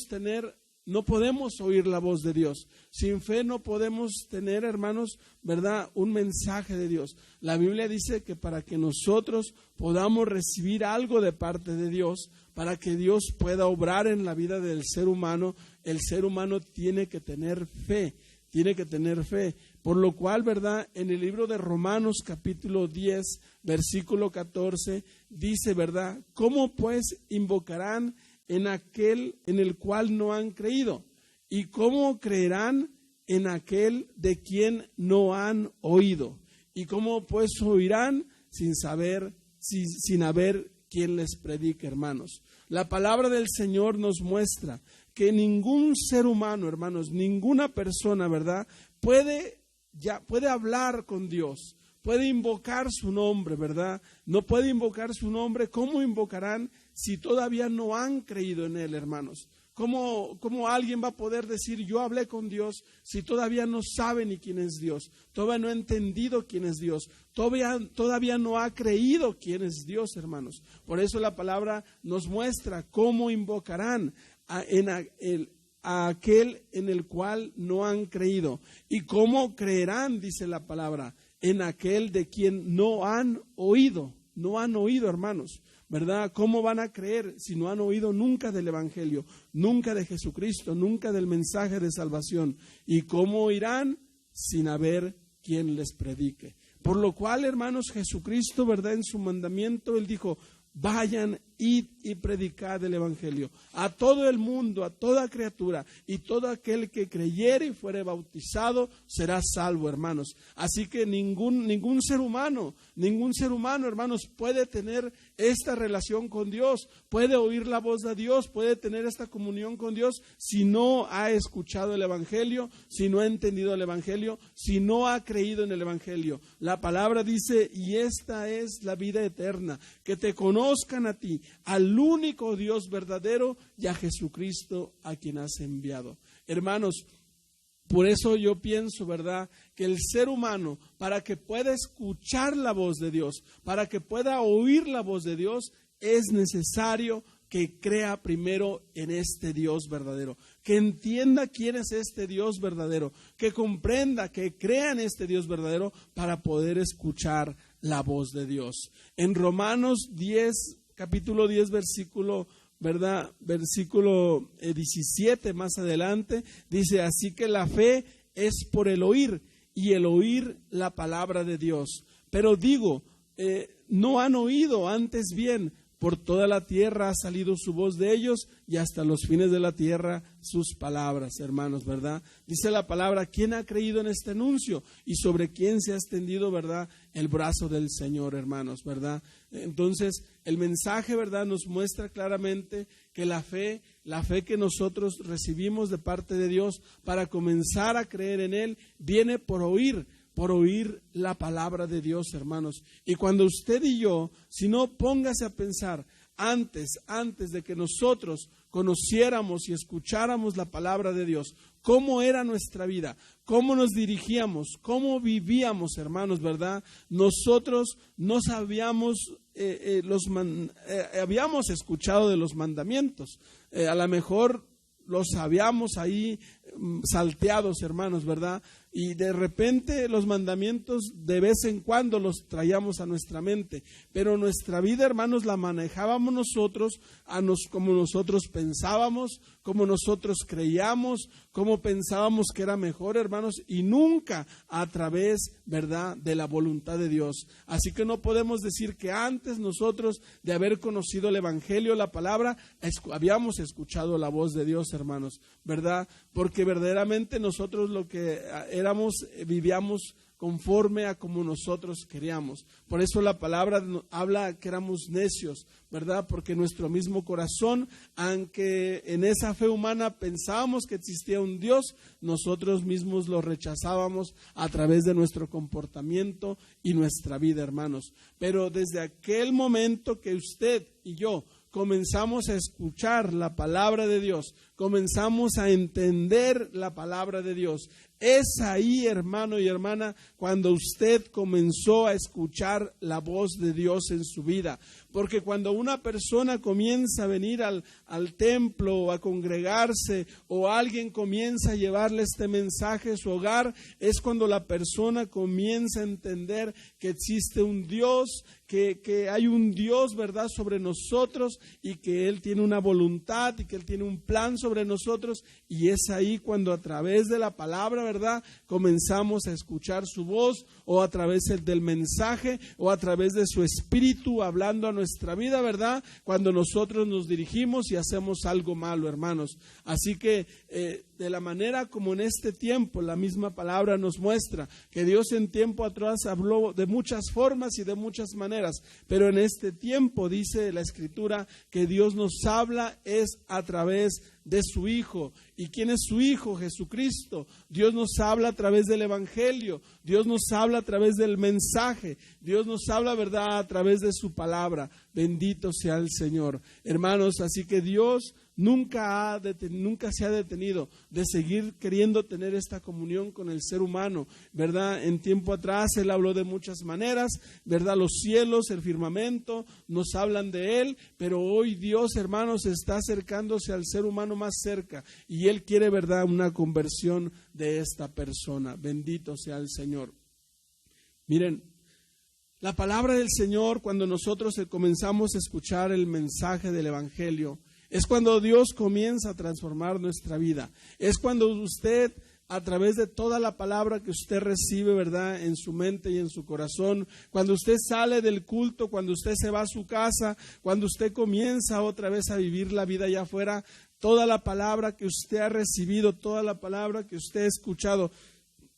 S3: oír la voz de Dios. Sin fe no podemos tener, hermanos, ¿verdad?, un mensaje de Dios. La Biblia dice que para que nosotros podamos recibir algo de parte de Dios, para que Dios pueda obrar en la vida del ser humano, el ser humano tiene que tener fe. Tiene que tener fe, por lo cual, ¿verdad?, en el libro de Romanos capítulo 10, versículo 14, dice, ¿verdad?, ¿cómo pues invocarán en aquel en el cual no han creído? ¿Y cómo creerán en aquel de quien no han oído? ¿Y cómo pues oirán sin haber quien les predique, hermanos? La palabra del Señor nos muestra que ningún ser humano, hermanos, ninguna persona, ¿verdad?, puede hablar con Dios, puede invocar su nombre, ¿verdad? No puede invocar su nombre. ¿Cómo invocarán si todavía no han creído en Él, hermanos? ¿Cómo alguien va a poder decir yo hablé con Dios si todavía no sabe ni quién es Dios? Todavía no ha entendido quién es Dios. Todavía no ha creído quién es Dios, hermanos. Por eso la palabra nos muestra cómo invocarán a aquel en el cual no han creído. ¿Y cómo creerán, dice la palabra, en aquel de quien no han oído? No han oído, hermanos, ¿verdad? ¿Cómo van a creer si no han oído nunca del Evangelio, nunca de Jesucristo, nunca del mensaje de salvación? ¿Y cómo oirán sin haber quien les predique? Por lo cual, hermanos, Jesucristo, ¿verdad?, en su mandamiento, Él dijo, vayan, id y predicad el Evangelio a todo el mundo, a toda criatura, y todo aquel que creyere y fuere bautizado será salvo, hermanos. Así que ningún ser humano, hermanos, puede tener esta relación con Dios, puede oír la voz de Dios, puede tener esta comunión con Dios si no ha escuchado el Evangelio, si no ha entendido el Evangelio, si no ha creído en el Evangelio. La palabra dice, y esta es la vida eterna, que te conozcan a ti, al único Dios verdadero, y a Jesucristo a quien has enviado. Hermanos, por eso yo pienso, ¿verdad?, que el ser humano, para que pueda escuchar la voz de Dios, para que pueda oír la voz de Dios, es necesario que crea primero en este Dios verdadero, que entienda quién es este Dios verdadero, que comprenda, que crea en este Dios verdadero para poder escuchar la voz de Dios. En Romanos 10, capítulo 10, versículo 17 más adelante, dice, así que la fe es por el oír, y el oír la palabra de Dios. Pero digo, no han oído, antes bien, por toda la tierra ha salido su voz de ellos, y hasta los fines de la tierra sus palabras, hermanos, ¿verdad? Dice la palabra, ¿quién ha creído en este anuncio? Y sobre quién se ha extendido, ¿verdad?, el brazo del Señor, hermanos, ¿verdad? Entonces, el mensaje, ¿verdad?, nos muestra claramente que la fe que nosotros recibimos de parte de Dios para comenzar a creer en Él, viene por oír la palabra de Dios, hermanos. Y cuando usted y yo, si no, póngase a pensar, antes de que nosotros conociéramos y escucháramos la palabra de Dios, cómo era nuestra vida, cómo nos dirigíamos, cómo vivíamos, hermanos, ¿verdad? Nosotros no sabíamos, habíamos escuchado de los mandamientos, a lo mejor los habíamos ahí salteados, hermanos, ¿verdad? Y de repente los mandamientos de vez en cuando los traíamos a nuestra mente, pero nuestra vida, hermanos, la manejábamos nosotros, como nosotros pensábamos, como nosotros creíamos, como pensábamos que era mejor, hermanos, y nunca a través, ¿verdad?, de la voluntad de Dios. Así que no podemos decir que antes nosotros de haber conocido el Evangelio, la palabra, habíamos escuchado la voz de Dios, hermanos, ¿verdad? Porque verdaderamente nosotros lo que éramos, vivíamos conforme a como nosotros queríamos. Por eso la palabra habla que éramos necios, ¿verdad? Porque nuestro mismo corazón, aunque en esa fe humana pensábamos que existía un Dios, nosotros mismos lo rechazábamos a través de nuestro comportamiento y nuestra vida, hermanos. Pero desde aquel momento que usted y yo comenzamos a escuchar la palabra de Dios, comenzamos a entender la palabra de Dios, es ahí, hermano y hermana, cuando usted comenzó a escuchar la voz de Dios en su vida. Porque cuando una persona comienza a venir al templo o a congregarse, o alguien comienza a llevarle este mensaje a su hogar, es cuando la persona comienza a entender que existe un Dios, que hay un Dios, ¿verdad?, sobre nosotros, y que Él tiene una voluntad y que Él tiene un plan sobre nosotros. Y es ahí cuando a través de la palabra, ¿verdad?, comenzamos a escuchar su voz, o a través del mensaje, o a través de su espíritu hablando a nuestra vida, ¿verdad?, cuando nosotros nos dirigimos y hacemos algo malo, hermanos. Así que de la manera como en este tiempo la misma palabra nos muestra que Dios en tiempo atrás habló de muchas formas y de muchas maneras, pero en este tiempo dice la Escritura que Dios nos habla es a través de su Hijo. ¿Y quién es su Hijo? Jesucristo. Dios nos habla a través del Evangelio, Dios nos habla a través del mensaje, Dios nos habla, ¿verdad?, a través de su palabra. Bendito sea el Señor, hermanos. Así que Dios nunca se ha detenido de seguir queriendo tener esta comunión con el ser humano, ¿verdad? En tiempo atrás Él habló de muchas maneras, ¿verdad? Los cielos, el firmamento nos hablan de Él, pero hoy Dios, hermanos, está acercándose al ser humano más cerca, y Él quiere, ¿verdad?, una conversión de esta persona. Bendito sea el Señor. Miren, la palabra del Señor, cuando nosotros comenzamos a escuchar el mensaje del Evangelio, es cuando Dios comienza a transformar nuestra vida. Es cuando usted, a través de toda la palabra que usted recibe, ¿verdad?, en su mente y en su corazón, cuando usted sale del culto, cuando usted se va a su casa, cuando usted comienza otra vez a vivir la vida allá afuera, toda la palabra que usted ha recibido, toda la palabra que usted ha escuchado,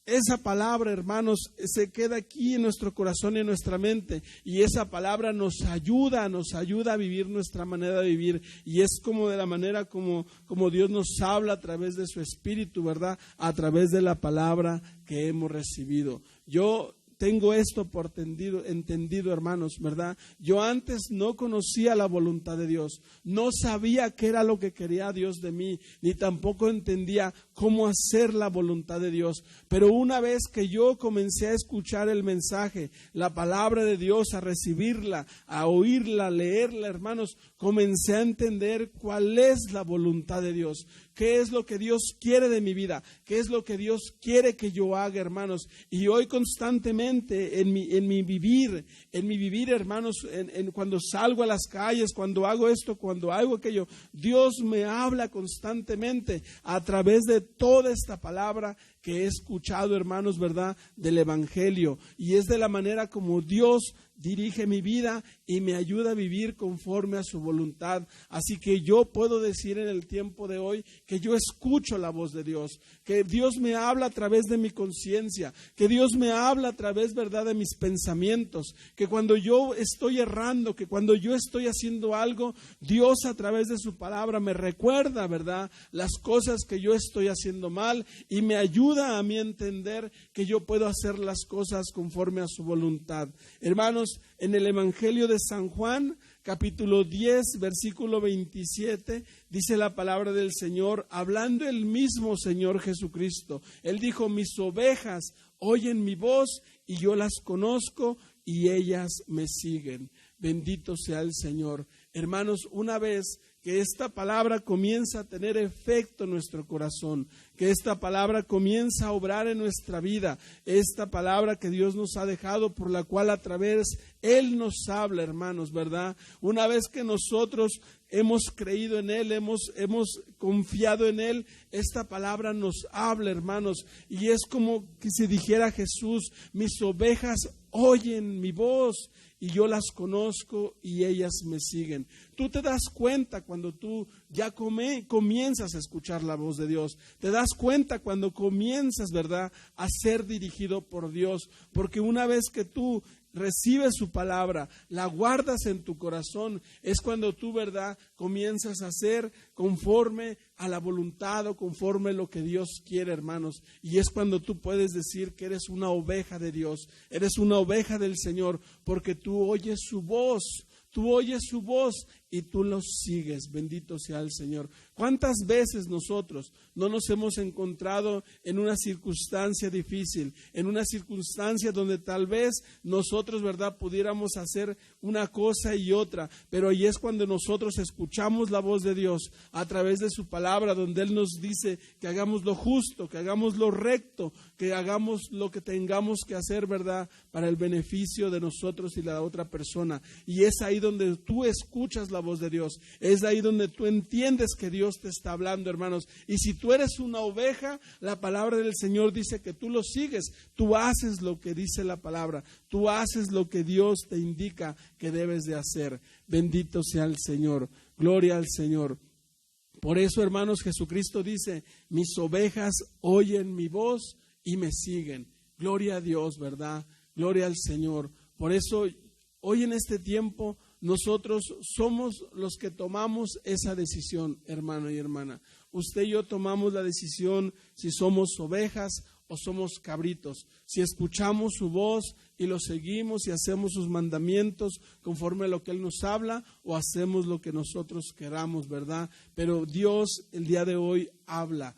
S3: esa palabra, hermanos, se queda aquí en nuestro corazón y en nuestra mente, y esa palabra nos ayuda a vivir nuestra manera de vivir, y es como de la manera como Dios nos habla a través de su Espíritu, ¿verdad?, a través de la palabra que hemos recibido. Yo tengo esto por entendido, hermanos, ¿verdad? Yo antes no conocía la voluntad de Dios, no sabía qué era lo que quería Dios de mí, ni tampoco entendía cómo hacer la voluntad de Dios. Pero una vez que yo comencé a escuchar el mensaje, la palabra de Dios, a recibirla, a oírla, a leerla, hermanos, comencé a entender cuál es la voluntad de Dios. ¿Qué es lo que Dios quiere de mi vida? ¿Qué es lo que Dios quiere que yo haga, hermanos? Y hoy constantemente en mi vivir, hermanos, cuando salgo a las calles, cuando hago esto, cuando hago aquello, Dios me habla constantemente a través de toda esta palabra que he escuchado, hermanos, ¿verdad?, del Evangelio. Y es de la manera como Dios dirige mi vida y me ayuda a vivir conforme a su voluntad. Así que yo puedo decir en el tiempo de hoy que yo escucho la voz de Dios, que Dios me habla a través de mi conciencia, que Dios me habla a través, ¿verdad?, de mis pensamientos, que cuando yo estoy errando, que cuando yo estoy haciendo algo, Dios a través de su palabra me recuerda, ¿verdad?, las cosas que yo estoy haciendo mal, y me ayuda a mí a entender que yo puedo hacer las cosas conforme a su voluntad. Hermanos, en el Evangelio de San Juan, capítulo 10, versículo 27, dice la palabra del Señor, hablando el mismo Señor Jesucristo. Él dijo: mis ovejas oyen mi voz y yo las conozco y ellas me siguen. Bendito sea el Señor. Hermanos, una vez que esta palabra comienza a tener efecto en nuestro corazón, que esta palabra comienza a obrar en nuestra vida, esta palabra que Dios nos ha dejado, por la cual a través Él nos habla, hermanos, ¿verdad? Una vez que nosotros hemos creído en Él, hemos confiado en Él, esta palabra nos habla, hermanos, y es como que si dijera Jesús: mis ovejas oyen mi voz y yo las conozco y ellas me siguen. Tú te das cuenta cuando tú ya comienzas a escuchar la voz de Dios. Te das cuenta cuando comienzas, ¿verdad?, a ser dirigido por Dios. Porque una vez que tú recibes su palabra, la guardas en tu corazón, es cuando tú, ¿verdad?, comienzas a ser conforme a la voluntad o conforme a lo que Dios quiere, hermanos. Y es cuando tú puedes decir que eres una oveja de Dios, eres una oveja del Señor, porque tú oyes su voz. Tú oyes su voz y tú los sigues. Bendito sea el Señor. ¿Cuántas veces nosotros no nos hemos encontrado en una circunstancia difícil, en una circunstancia donde tal vez nosotros, ¿verdad?, pudiéramos hacer una cosa y otra, pero ahí es cuando nosotros escuchamos la voz de Dios a través de su palabra, donde Él nos dice que hagamos lo justo, que hagamos lo recto, que hagamos lo que tengamos que hacer, ¿verdad?, para el beneficio de nosotros y la otra persona. Y es ahí donde tú escuchas la voz de Dios, es ahí donde tú entiendes que Dios te está hablando, hermanos. Y si tú eres una oveja, la palabra del Señor dice que tú lo sigues, tú haces lo que dice la palabra, tú haces lo que Dios te indica que debes de hacer. Bendito sea el Señor, gloria al Señor. Por eso, hermanos, Jesucristo dice: mis ovejas oyen mi voz y me siguen. Gloria a Dios, ¿verdad? Gloria al Señor. Por eso, hoy en este tiempo, nosotros somos los que tomamos esa decisión, hermano y hermana. Usted y yo tomamos la decisión si somos ovejas o somos cabritos, si escuchamos su voz y lo seguimos y hacemos sus mandamientos conforme a lo que Él nos habla, o hacemos lo que nosotros queramos, ¿verdad? Pero Dios el día de hoy habla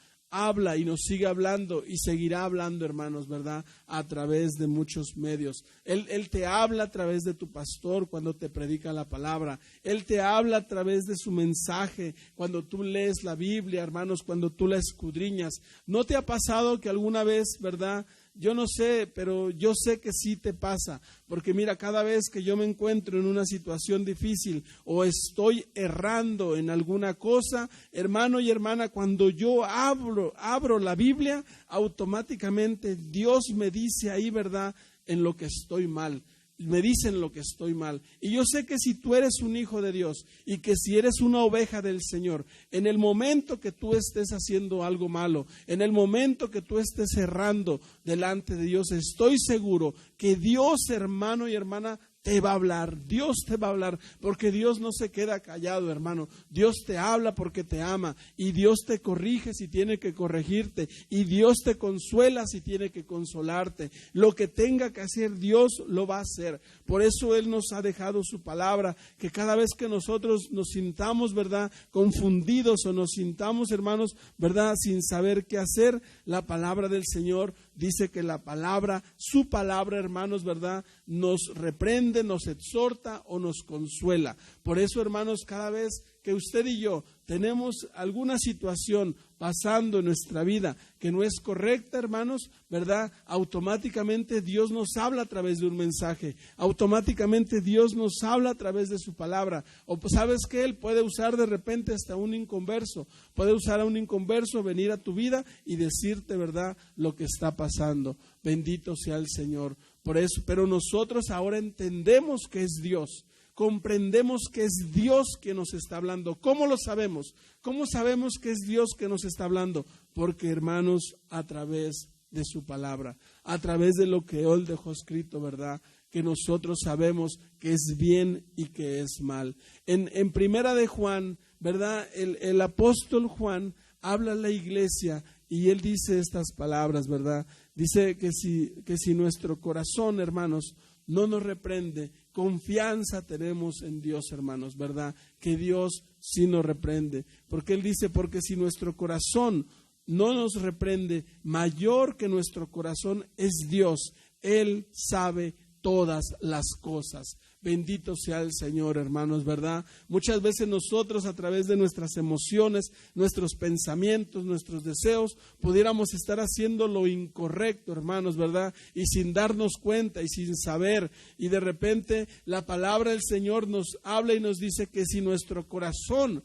S3: y nos sigue hablando y seguirá hablando, hermanos, ¿verdad?, a través de muchos medios. Él te habla a través de tu pastor cuando te predica la palabra. Él te habla a través de su mensaje cuando tú lees la Biblia, hermanos, cuando tú la escudriñas. ¿No te ha pasado que alguna vez, verdad? Yo no sé, pero yo sé que sí te pasa, porque mira, cada vez que yo me encuentro en una situación difícil o estoy errando en alguna cosa, hermano y hermana, cuando yo abro la Biblia, automáticamente Dios me dice ahí, ¿verdad?, en lo que estoy mal. Me dicen lo que estoy mal. Y yo sé que si tú eres un hijo de Dios y que si eres una oveja del Señor, en el momento que tú estés haciendo algo malo, en el momento que tú estés errando delante de Dios, estoy seguro que Dios, hermano y hermana, te va a hablar. Dios te va a hablar, porque Dios no se queda callado, hermano. Dios te habla porque te ama, y Dios te corrige si tiene que corregirte, y Dios te consuela si tiene que consolarte. Lo que tenga que hacer Dios lo va a hacer. Por eso Él nos ha dejado su palabra, que cada vez que nosotros nos sintamos, ¿verdad?, confundidos, o nos sintamos, hermanos, ¿verdad?, sin saber qué hacer, la palabra del Señor dice que la palabra, su palabra, hermanos, ¿verdad?, nos reprende, nos exhorta o nos consuela. Por eso, hermanos, cada vez que usted y yo tenemos alguna situación pasando en nuestra vida que no es correcta, hermanos, ¿verdad?, automáticamente Dios nos habla a través de un mensaje, automáticamente Dios nos habla a través de su palabra. O sabes que Él puede usar de repente hasta un inconverso, puede usar a un inconverso, venir a tu vida y decirte, ¿verdad?, lo que está pasando. Bendito sea el Señor. Por eso, pero nosotros ahora entendemos que es Dios. Comprendemos que es Dios que nos está hablando. ¿Cómo lo sabemos? ¿Cómo sabemos que es Dios que nos está hablando? Porque, hermanos, a través de su palabra, a través de lo que Él dejó escrito, ¿verdad?, que nosotros sabemos que es bien y que es mal. En Primera de Juan, ¿verdad?, el apóstol Juan habla a la iglesia y él dice estas palabras, ¿verdad? Dice que si nuestro corazón, hermanos, no nos reprende, confianza tenemos en Dios, hermanos, ¿verdad? Que Dios sí nos reprende. Porque Él dice, porque si nuestro corazón no nos reprende, mayor que nuestro corazón es Dios. Él sabe todas las cosas. Bendito sea el Señor, hermanos, ¿verdad? Muchas veces nosotros, a través de nuestras emociones, nuestros pensamientos, nuestros deseos, pudiéramos estar haciendo lo incorrecto, hermanos, ¿verdad? Y sin darnos cuenta y sin saber. Y de repente la palabra del Señor nos habla y nos dice que si nuestro corazón,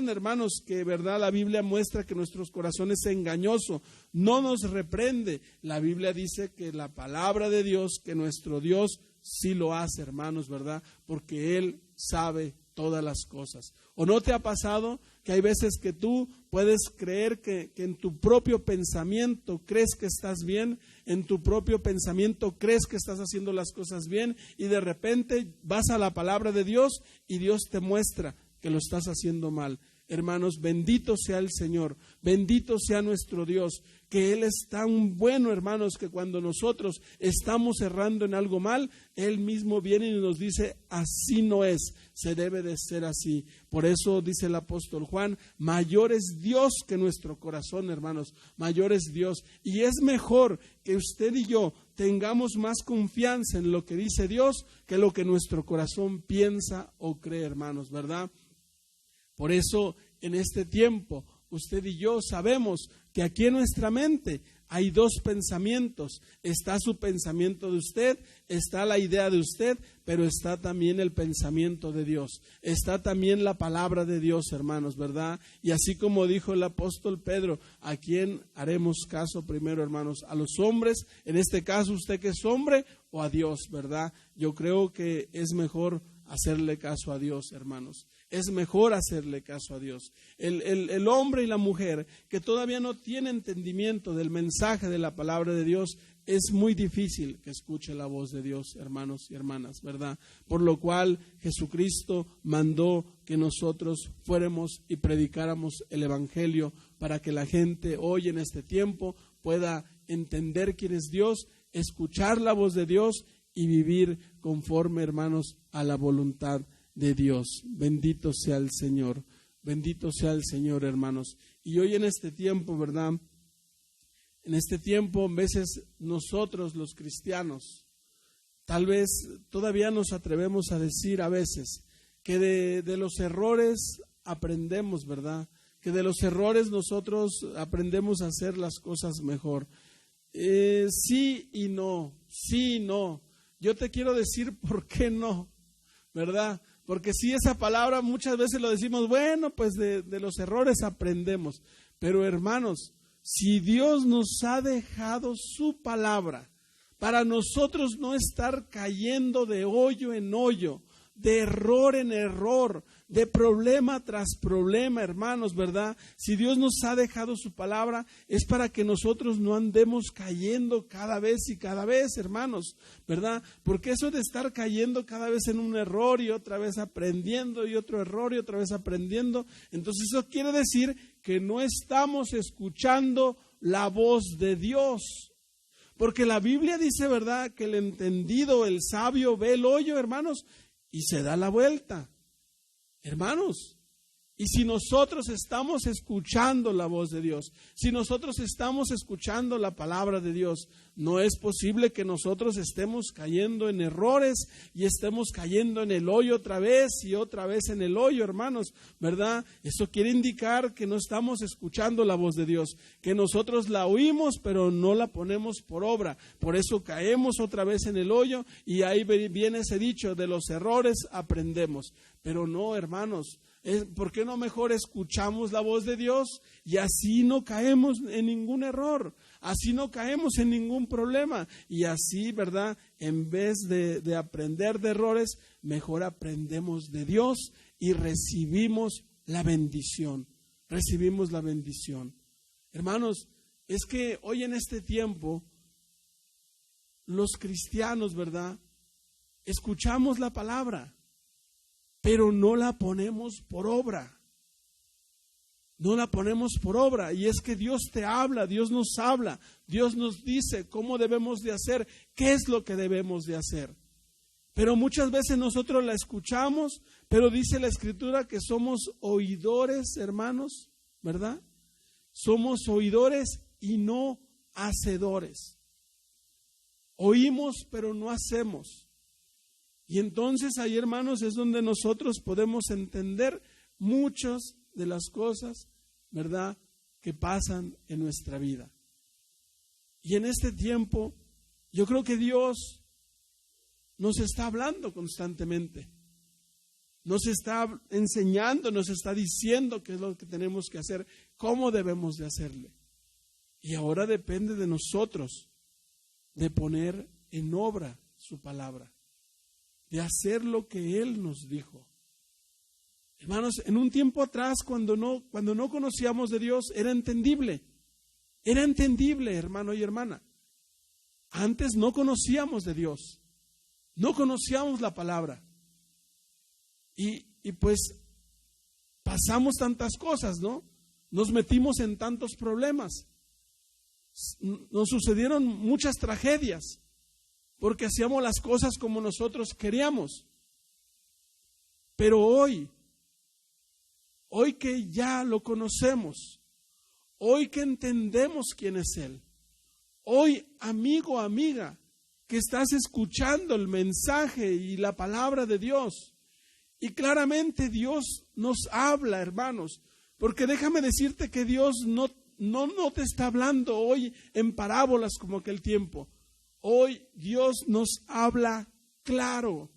S3: hermanos, que verdad la Biblia muestra que nuestro corazón es engañoso, no nos reprende. La Biblia dice que la palabra de Dios, que nuestro Dios sí lo hace, hermanos, ¿verdad? Porque Él sabe todas las cosas. ¿O no te ha pasado que hay veces que tú puedes creer que en tu propio pensamiento crees que estás bien, en tu propio pensamiento crees que estás haciendo las cosas bien, y de repente vas a la palabra de Dios y Dios te muestra que lo estás haciendo mal? Hermanos, bendito sea el Señor, bendito sea nuestro Dios, que Él es tan bueno, hermanos, que cuando nosotros estamos errando en algo mal, Él mismo viene y nos dice, así no es, se debe de ser así. Por eso dice el apóstol Juan, mayor es Dios que nuestro corazón, hermanos, mayor es Dios. Y es mejor que usted y yo tengamos más confianza en lo que dice Dios que lo que nuestro corazón piensa o cree, hermanos, ¿verdad? Por eso, en este tiempo, usted y yo sabemos que aquí en nuestra mente hay dos pensamientos. Está su pensamiento de usted, está la idea de usted, pero está también el pensamiento de Dios. Está también la palabra de Dios, hermanos, ¿verdad? Y así como dijo el apóstol Pedro, ¿a quién haremos caso primero, hermanos? ¿A los hombres? En este caso, usted que es hombre, o a Dios, ¿verdad? Yo creo que es mejor hacerle caso a Dios, hermanos. Es mejor hacerle caso a Dios. El hombre y la mujer que todavía no tienen entendimiento del mensaje de la palabra de Dios, es muy difícil que escuche la voz de Dios, hermanos y hermanas, ¿verdad? Por lo cual Jesucristo mandó que nosotros fuéramos y predicáramos el Evangelio para que la gente hoy en este tiempo pueda entender quién es Dios, escuchar la voz de Dios y vivir conforme, hermanos, a la voluntad de Dios. Bendito sea el Señor, bendito sea el Señor, hermanos. Y hoy en este tiempo, ¿verdad? En este tiempo, a veces nosotros los cristianos, tal vez todavía nos atrevemos a decir a veces que de los errores aprendemos, ¿verdad? Que de los errores nosotros aprendemos a hacer las cosas mejor. Sí y no, sí y no. Yo te quiero decir por qué no, ¿verdad? Porque si esa palabra muchas veces lo decimos, bueno, pues de los errores aprendemos. Pero hermanos, si Dios nos ha dejado su palabra para nosotros no estar cayendo de hoyo en hoyo, de error en error, de problema tras problema, hermanos, ¿verdad? Si Dios nos ha dejado su palabra, es para que nosotros no andemos cayendo cada vez y cada vez, hermanos, ¿verdad? Porque eso de estar cayendo cada vez en un error y otra vez aprendiendo y otro error y otra vez aprendiendo, entonces eso quiere decir que no estamos escuchando la voz de Dios. Porque la Biblia dice, ¿verdad?, que el entendido, el sabio, ve el hoyo, hermanos, y se da la vuelta. Hermanos, y si nosotros estamos escuchando la voz de Dios, si nosotros estamos escuchando la palabra de Dios, no es posible que nosotros estemos cayendo en errores y estemos cayendo en el hoyo otra vez y otra vez en el hoyo, hermanos, ¿verdad? Eso quiere indicar que no estamos escuchando la voz de Dios, que nosotros la oímos pero no la ponemos por obra. Por eso caemos otra vez en el hoyo y ahí viene ese dicho, de los errores aprendemos. Pero no, hermanos, ¿por qué no mejor escuchamos la voz de Dios y así no caemos en ningún error? Así no caemos en ningún problema. Y así, ¿verdad? En vez de aprender de errores, mejor aprendemos de Dios y recibimos la bendición. Recibimos la bendición. Hermanos, es que hoy en este tiempo, los cristianos, ¿verdad?, escuchamos la palabra, pero no la ponemos por obra. No la ponemos por obra. Y es que Dios te habla, Dios nos habla, Dios nos dice cómo debemos de hacer, qué es lo que debemos de hacer. Pero muchas veces nosotros la escuchamos, pero dice la Escritura que somos oidores, hermanos, ¿verdad? Somos oidores y no hacedores. Oímos, pero no hacemos. Y entonces ahí, hermanos, es donde nosotros podemos entender muchas de las cosas, ¿verdad?, que pasan en nuestra vida. Y en este tiempo, yo creo que Dios nos está hablando constantemente. Nos está enseñando, nos está diciendo qué es lo que tenemos que hacer, cómo debemos de hacerle. Y ahora depende de nosotros de poner en obra su palabra, de hacer lo que Él nos dijo. Hermanos, en un tiempo atrás, cuando no conocíamos de Dios, era entendible, hermano y hermana. Antes no conocíamos de Dios, no conocíamos la palabra. Y pues pasamos tantas cosas, ¿no? Nos metimos en tantos problemas. Nos sucedieron muchas tragedias porque hacíamos las cosas como nosotros queríamos. Pero hoy que ya lo conocemos, hoy que entendemos quién es Él, hoy, amigo, amiga, que estás escuchando el mensaje y la palabra de Dios, y claramente Dios nos habla, hermanos, porque déjame decirte que Dios no te está hablando hoy en parábolas como aquel tiempo. Hoy Dios nos habla claro.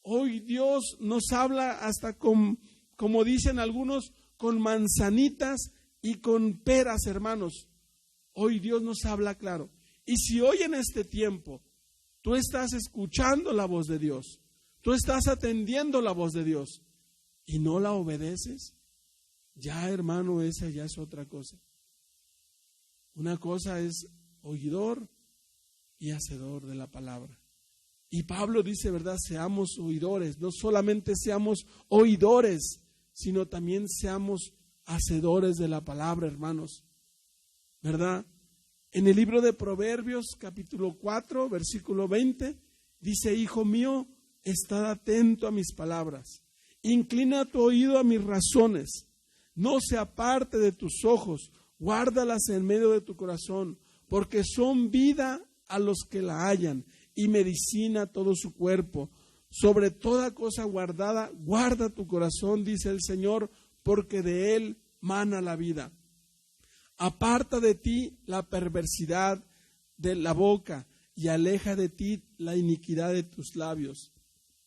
S3: Hoy Dios nos habla hasta como dicen algunos, con manzanitas y con peras, hermanos. Hoy Dios nos habla claro. Y si hoy en este tiempo tú estás escuchando la voz de Dios, tú estás atendiendo la voz de Dios y no la obedeces, ya, hermano, esa ya es otra cosa. Una cosa es oidor y hacedor de la palabra. Y Pablo dice, ¿verdad? Seamos oidores, no solamente seamos oidores, sino también seamos hacedores de la palabra, hermanos, ¿verdad? En el libro de Proverbios, capítulo 4, versículo 20, dice: hijo mío, estad atento a mis palabras, inclina tu oído a mis razones, no se aparte de tus ojos, guárdalas en medio de tu corazón, porque son vida a los que la hallan y medicina a todo su cuerpo. Sobre toda cosa guardada, guarda tu corazón, dice el Señor, porque de él mana la vida. Aparta de ti la perversidad de la boca y aleja de ti la iniquidad de tus labios.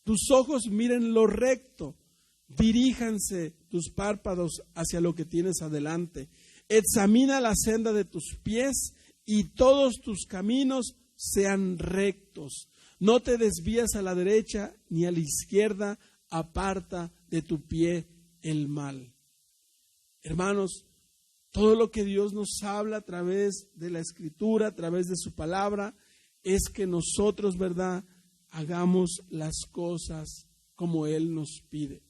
S3: Tus ojos miren lo recto, diríjanse tus párpados hacia lo que tienes adelante. Examina la senda de tus pies y todos tus caminos sean rectos. No te desvías a la derecha ni a la izquierda, aparta de tu pie el mal. Hermanos, todo lo que Dios nos habla a través de la Escritura, a través de su palabra, es que nosotros, ¿verdad?, hagamos las cosas como Él nos pide.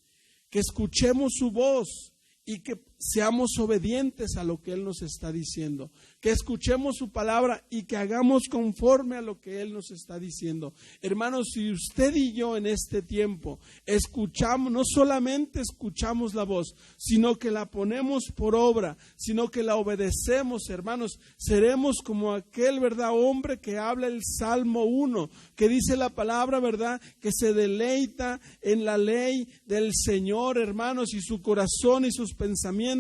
S3: Que escuchemos su voz y que seamos obedientes a lo que Él nos está diciendo. Que escuchemos su palabra y que hagamos conforme a lo que Él nos está diciendo. Hermanos, si usted y yo en este tiempo escuchamos, no solamente escuchamos la voz, sino que la ponemos por obra, sino que la obedecemos, hermanos, seremos como aquel, ¿verdad?, hombre que habla el Salmo 1, que dice la palabra, ¿verdad?, que se deleita en la ley del Señor, hermanos, y su corazón y sus pensamientos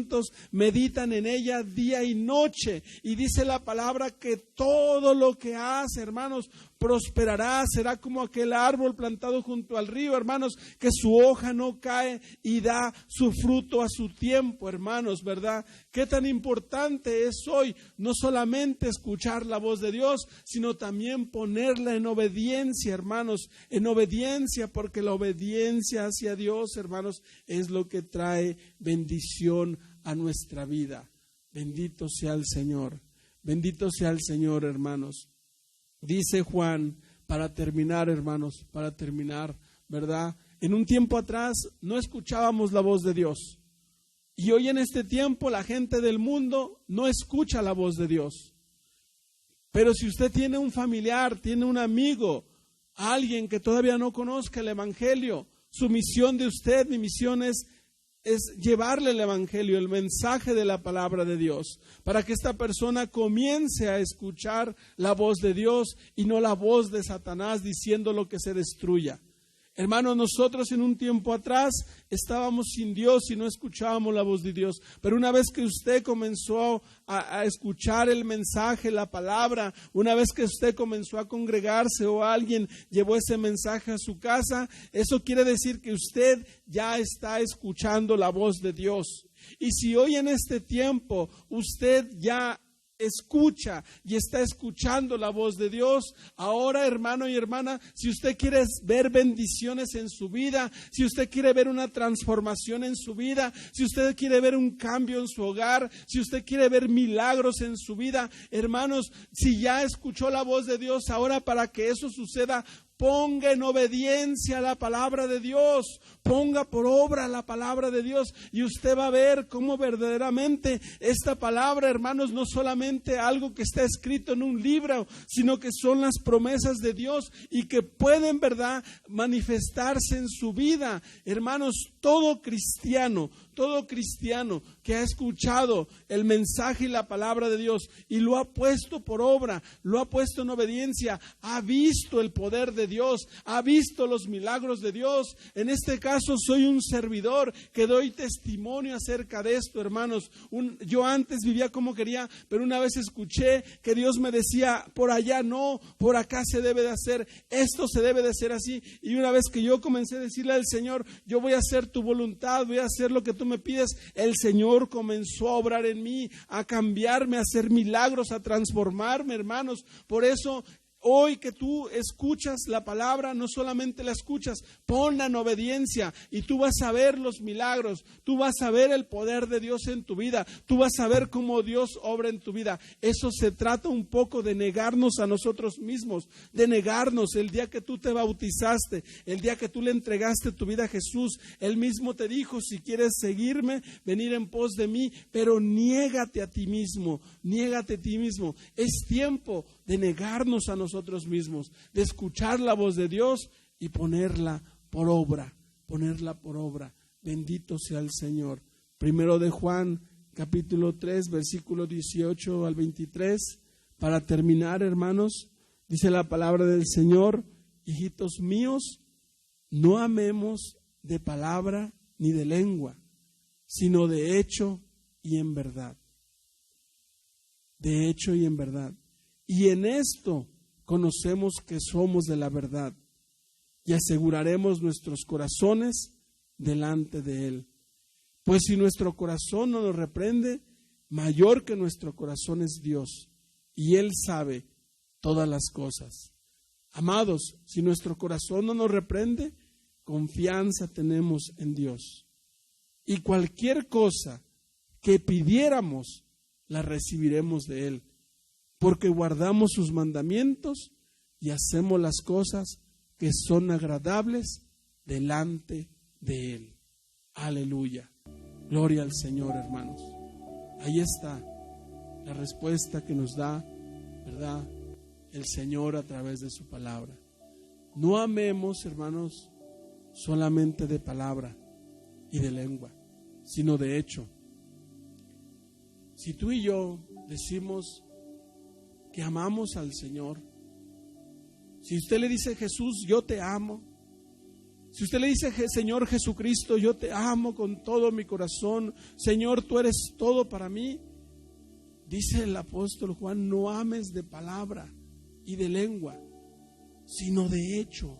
S3: meditan en ella día y noche. Y dice la palabra que todo lo que hace, hermanos, prosperará, será como aquel árbol plantado junto al río, hermanos, que su hoja no cae y da su fruto a su tiempo, hermanos, ¿verdad? Qué tan importante es hoy no solamente escuchar la voz de Dios, sino también ponerla en obediencia, hermanos, en obediencia, porque la obediencia hacia Dios, hermanos, es lo que trae bendición a nuestra vida. Bendito sea el Señor, bendito sea el Señor, hermanos. Dice Juan, para terminar, hermanos, para terminar, ¿verdad? En un tiempo atrás no escuchábamos la voz de Dios. Y hoy en este tiempo la gente del mundo no escucha la voz de Dios. Pero si usted tiene un familiar, tiene un amigo, alguien que todavía no conozca el Evangelio, su misión de usted, mi misión es es llevarle el evangelio, el mensaje de la palabra de Dios, para que esta persona comience a escuchar la voz de Dios y no la voz de Satanás diciendo lo que se destruya. Hermanos, nosotros en un tiempo atrás estábamos sin Dios y no escuchábamos la voz de Dios. Pero una vez que usted comenzó a escuchar el mensaje, la palabra, una vez que usted comenzó a congregarse o alguien llevó ese mensaje a su casa, eso quiere decir que usted ya está escuchando la voz de Dios. Y si hoy en este tiempo usted ya escucha y está escuchando la voz de Dios, ahora, hermano y hermana, si usted quiere ver bendiciones en su vida, si usted quiere ver una transformación en su vida, si usted quiere ver un cambio en su hogar, si usted quiere ver milagros en su vida, hermanos, si ya escuchó la voz de Dios, ahora para que eso suceda, ponga en obediencia a la palabra de Dios, ponga por obra la palabra de Dios y usted va a ver cómo verdaderamente esta palabra, hermanos, no solamente algo que está escrito en un libro, sino que son las promesas de Dios y que pueden, ¿verdad?, manifestarse en su vida. Hermanos, todo cristiano que ha escuchado el mensaje y la palabra de Dios y lo ha puesto por obra, lo ha puesto en obediencia, ha visto el poder de Dios, ha visto los milagros de Dios. En este caso soy un servidor que doy testimonio acerca de esto, hermanos. Yo antes vivía como quería, pero una vez escuché que Dios me decía, por allá no, por acá se debe de hacer, esto se debe de hacer así. Y una vez que yo comencé a decirle al Señor, yo voy a hacer tu voluntad, voy a hacer lo que tú me pides, el Señor comenzó a obrar en mí, a cambiarme, a hacer milagros, a transformarme, hermanos. Por eso, hoy que tú escuchas la palabra, no solamente la escuchas, ponla en obediencia y tú vas a ver los milagros, tú vas a ver el poder de Dios en tu vida, tú vas a ver cómo Dios obra en tu vida. Eso se trata un poco de negarnos a nosotros mismos, de negarnos. El día que tú te bautizaste, el día que tú le entregaste tu vida a Jesús, Él mismo te dijo, si quieres seguirme, venir en pos de mí, pero niégate a ti mismo, niégate a ti mismo. Es tiempo de negarnos a nosotros mismos, de escuchar la voz de Dios y ponerla por obra, ponerla por obra. Bendito sea el Señor. Primero de Juan, capítulo 3, versículo 18 al 23. Para terminar, hermanos, dice la palabra del Señor: hijitos míos, no amemos de palabra ni de lengua, sino de hecho y en verdad. De hecho y en verdad. Y en esto conocemos que somos de la verdad y aseguraremos nuestros corazones delante de Él. Pues si nuestro corazón no nos reprende, mayor que nuestro corazón es Dios y Él sabe todas las cosas. Amados, si nuestro corazón no nos reprende, confianza tenemos en Dios. Y cualquier cosa que pidiéramos, la recibiremos de Él, porque guardamos sus mandamientos y hacemos las cosas que son agradables delante de Él. Aleluya. Gloria al Señor, hermanos. Ahí está la respuesta que nos da, ¿verdad?, el Señor a través de su palabra. No amemos, hermanos, solamente de palabra y de lengua, sino de hecho. Si tú y yo decimos que amamos al Señor, si usted le dice: Jesús, yo te amo, si usted le dice: Señor Jesucristo, yo te amo con todo mi corazón, Señor, tú eres todo para mí, dice el apóstol Juan, no ames de palabra y de lengua, sino de hecho,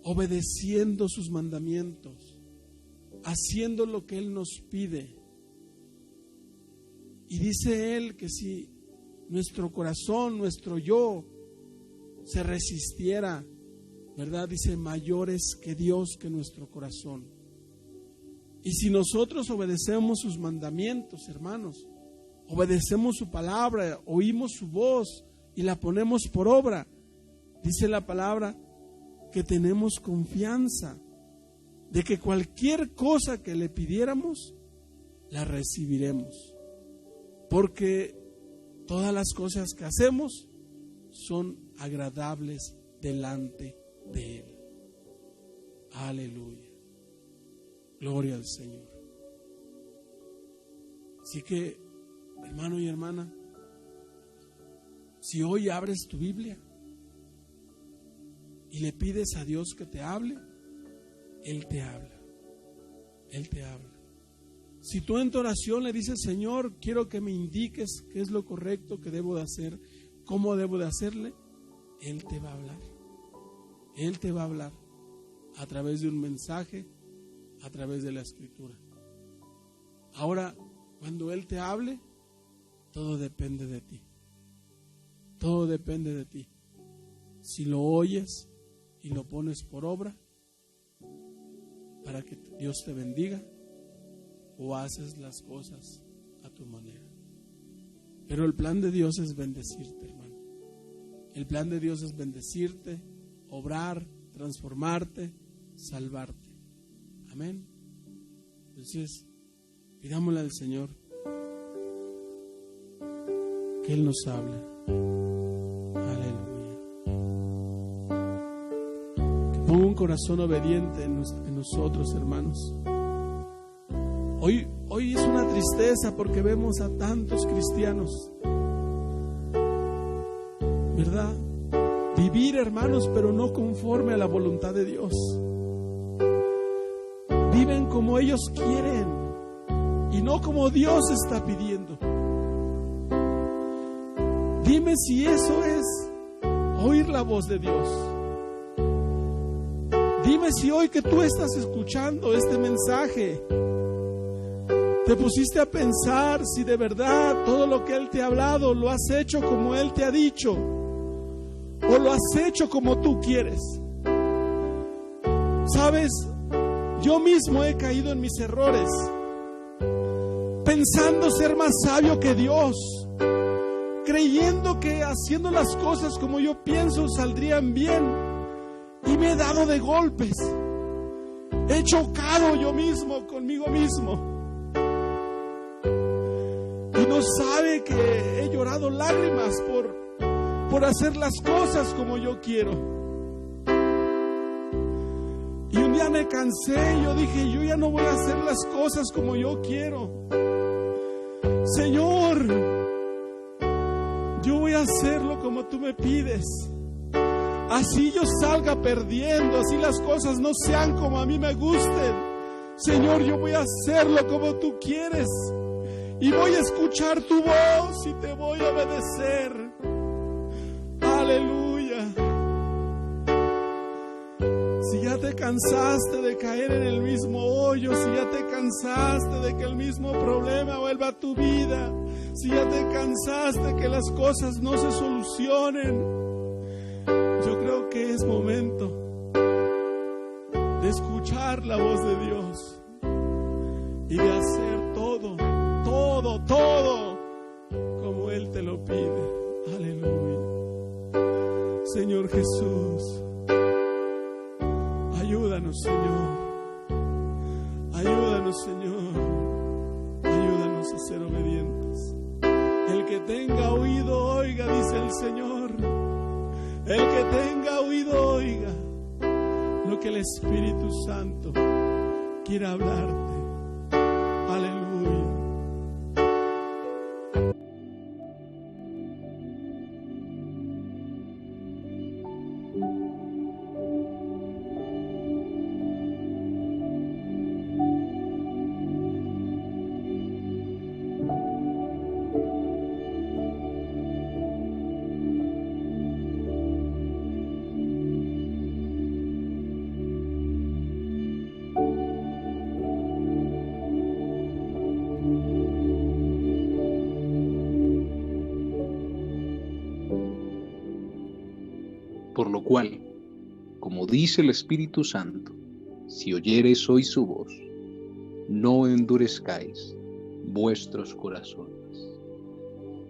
S3: obedeciendo sus mandamientos, haciendo lo que Él nos pide. Y dice Él que si nuestro corazón, nuestro yo, se resistiera, ¿verdad?, dice, mayor es que Dios que nuestro corazón. Y si nosotros obedecemos sus mandamientos, hermanos, obedecemos su palabra, oímos su voz y la ponemos por obra, dice la palabra que tenemos confianza de que cualquier cosa que le pidiéramos, la recibiremos. Porque todas las cosas que hacemos son agradables delante de Él. Aleluya. Gloria al Señor. Así que, hermano y hermana, si hoy abres tu Biblia y le pides a Dios que te hable, Él te habla. Él te habla. Si tú en tu oración le dices, Señor, quiero que me indiques qué es lo correcto que debo de hacer, cómo debo de hacerle, Él te va a hablar. Él te va a hablar a través de un mensaje, a través de la Escritura. Ahora, cuando Él te hable, todo depende de ti. Todo depende de ti. Si lo oyes y lo pones por obra, para que Dios te bendiga, o haces las cosas a tu manera. Pero el plan de Dios es bendecirte, hermano. El plan de Dios es bendecirte, obrar, transformarte, salvarte. Amén. Entonces, pidámosle al Señor que Él nos hable. Aleluya. Que ponga un corazón obediente en nosotros, hermanos. Hoy es una tristeza porque vemos a tantos cristianos, ¿verdad? Vivir, hermanos, pero no conforme a la voluntad de Dios. Viven como ellos quieren y no como Dios está pidiendo. Dime si eso es oír la voz de Dios. Dime si hoy que tú estás escuchando este mensaje, te pusiste a pensar si de verdad todo lo que Él te ha hablado lo has hecho como Él te ha dicho, o lo has hecho como tú quieres. Sabes, yo mismo he caído en mis errores, pensando ser más sabio que Dios, creyendo que haciendo las cosas como yo pienso saldrían bien, y me he dado de golpes. He chocado yo mismo conmigo mismo. Y no sabe que he llorado lágrimas por hacer las cosas como yo quiero. Y un día me cansé y yo dije, yo ya no voy a hacer las cosas como yo quiero. Señor, yo voy a hacerlo como tú me pides. Así yo salga perdiendo, así las cosas no sean como a mí me gusten. Señor, yo voy a hacerlo como tú quieres. Y voy a escuchar tu voz y te voy a obedecer. Aleluya. Si ya te cansaste de caer en el mismo hoyo, si ya te cansaste de que el mismo problema vuelva a tu vida, si ya te cansaste que las cosas no se solucionen, yo creo que es momento de escuchar la voz de Dios y de hacer todo como Él te lo pide. Aleluya. Señor Jesús, ayúdanos, Señor. Ayúdanos, Señor. Ayúdanos a ser obedientes. El que tenga oído, oiga, dice el Señor. El que tenga oído, oiga lo que el Espíritu Santo quiere hablarte. Aleluya.
S1: Por lo cual, como dice el Espíritu Santo, si oyereis hoy su voz, no endurezcáis vuestros corazones.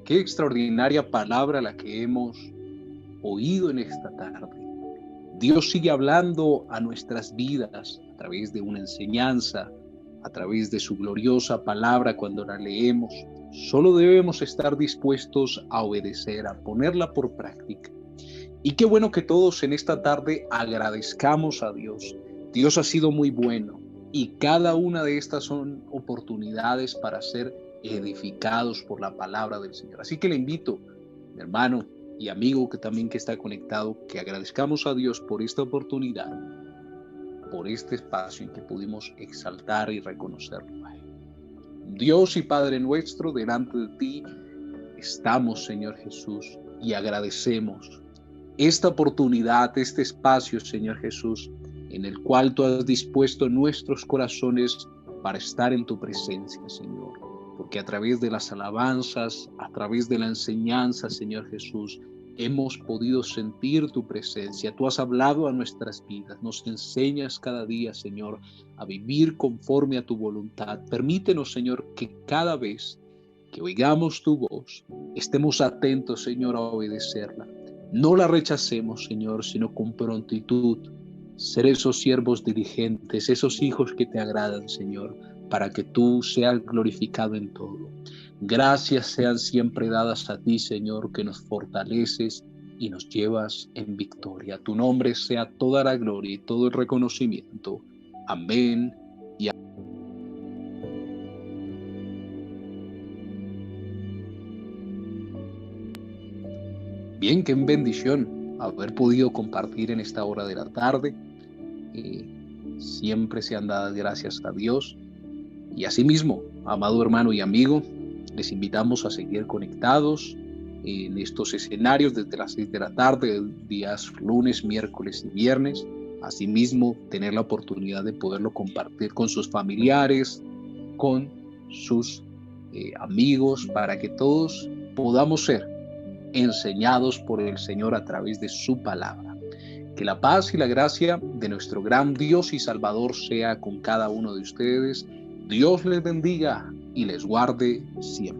S1: Qué extraordinaria palabra la que hemos oído en esta tarde. Dios sigue hablando a nuestras vidas a través de una enseñanza, a través de su gloriosa palabra cuando la leemos. Solo debemos estar dispuestos a obedecer, a ponerla por práctica. Y qué bueno que todos en esta tarde agradezcamos a Dios. Dios ha sido muy bueno. Y cada una de estas son oportunidades para ser edificados por la palabra del Señor. Así que le invito, mi hermano y amigo que está conectado, que agradezcamos a Dios por esta oportunidad, por este espacio en que pudimos exaltar y reconocerlo a Él. Dios y Padre nuestro, delante de ti estamos, Señor Jesús, y agradecemos esta oportunidad, este espacio, Señor Jesús, en el cual tú has dispuesto nuestros corazones para estar en tu presencia, Señor. Porque a través de las alabanzas, a través de la enseñanza, Señor Jesús, hemos podido sentir tu presencia. Tú has hablado a nuestras vidas, nos enseñas cada día, Señor, a vivir conforme a tu voluntad. Permítenos, Señor, que cada vez que oigamos tu voz, estemos atentos, Señor, a obedecerla. No la rechacemos, Señor, sino con prontitud. Ser esos siervos diligentes, esos hijos que te agradan, Señor, para que tú seas glorificado en todo. Gracias sean siempre dadas a ti, Señor, que nos fortaleces y nos llevas en victoria. Tu nombre sea toda la gloria y todo el reconocimiento. Amén y amén. Bien, qué bendición haber podido compartir en esta hora de la tarde. Siempre sean dadas gracias a Dios. Y asimismo, amado hermano y amigo, les invitamos a seguir conectados en estos escenarios desde las 6 de la tarde, días lunes, miércoles y viernes. Asimismo, tener la oportunidad de poderlo compartir con sus familiares, con sus amigos, para que todos podamos ser enseñados por el Señor a través de su palabra. Que la paz y la gracia de nuestro gran Dios y Salvador sea con cada uno de ustedes. Dios les bendiga y les guarde siempre.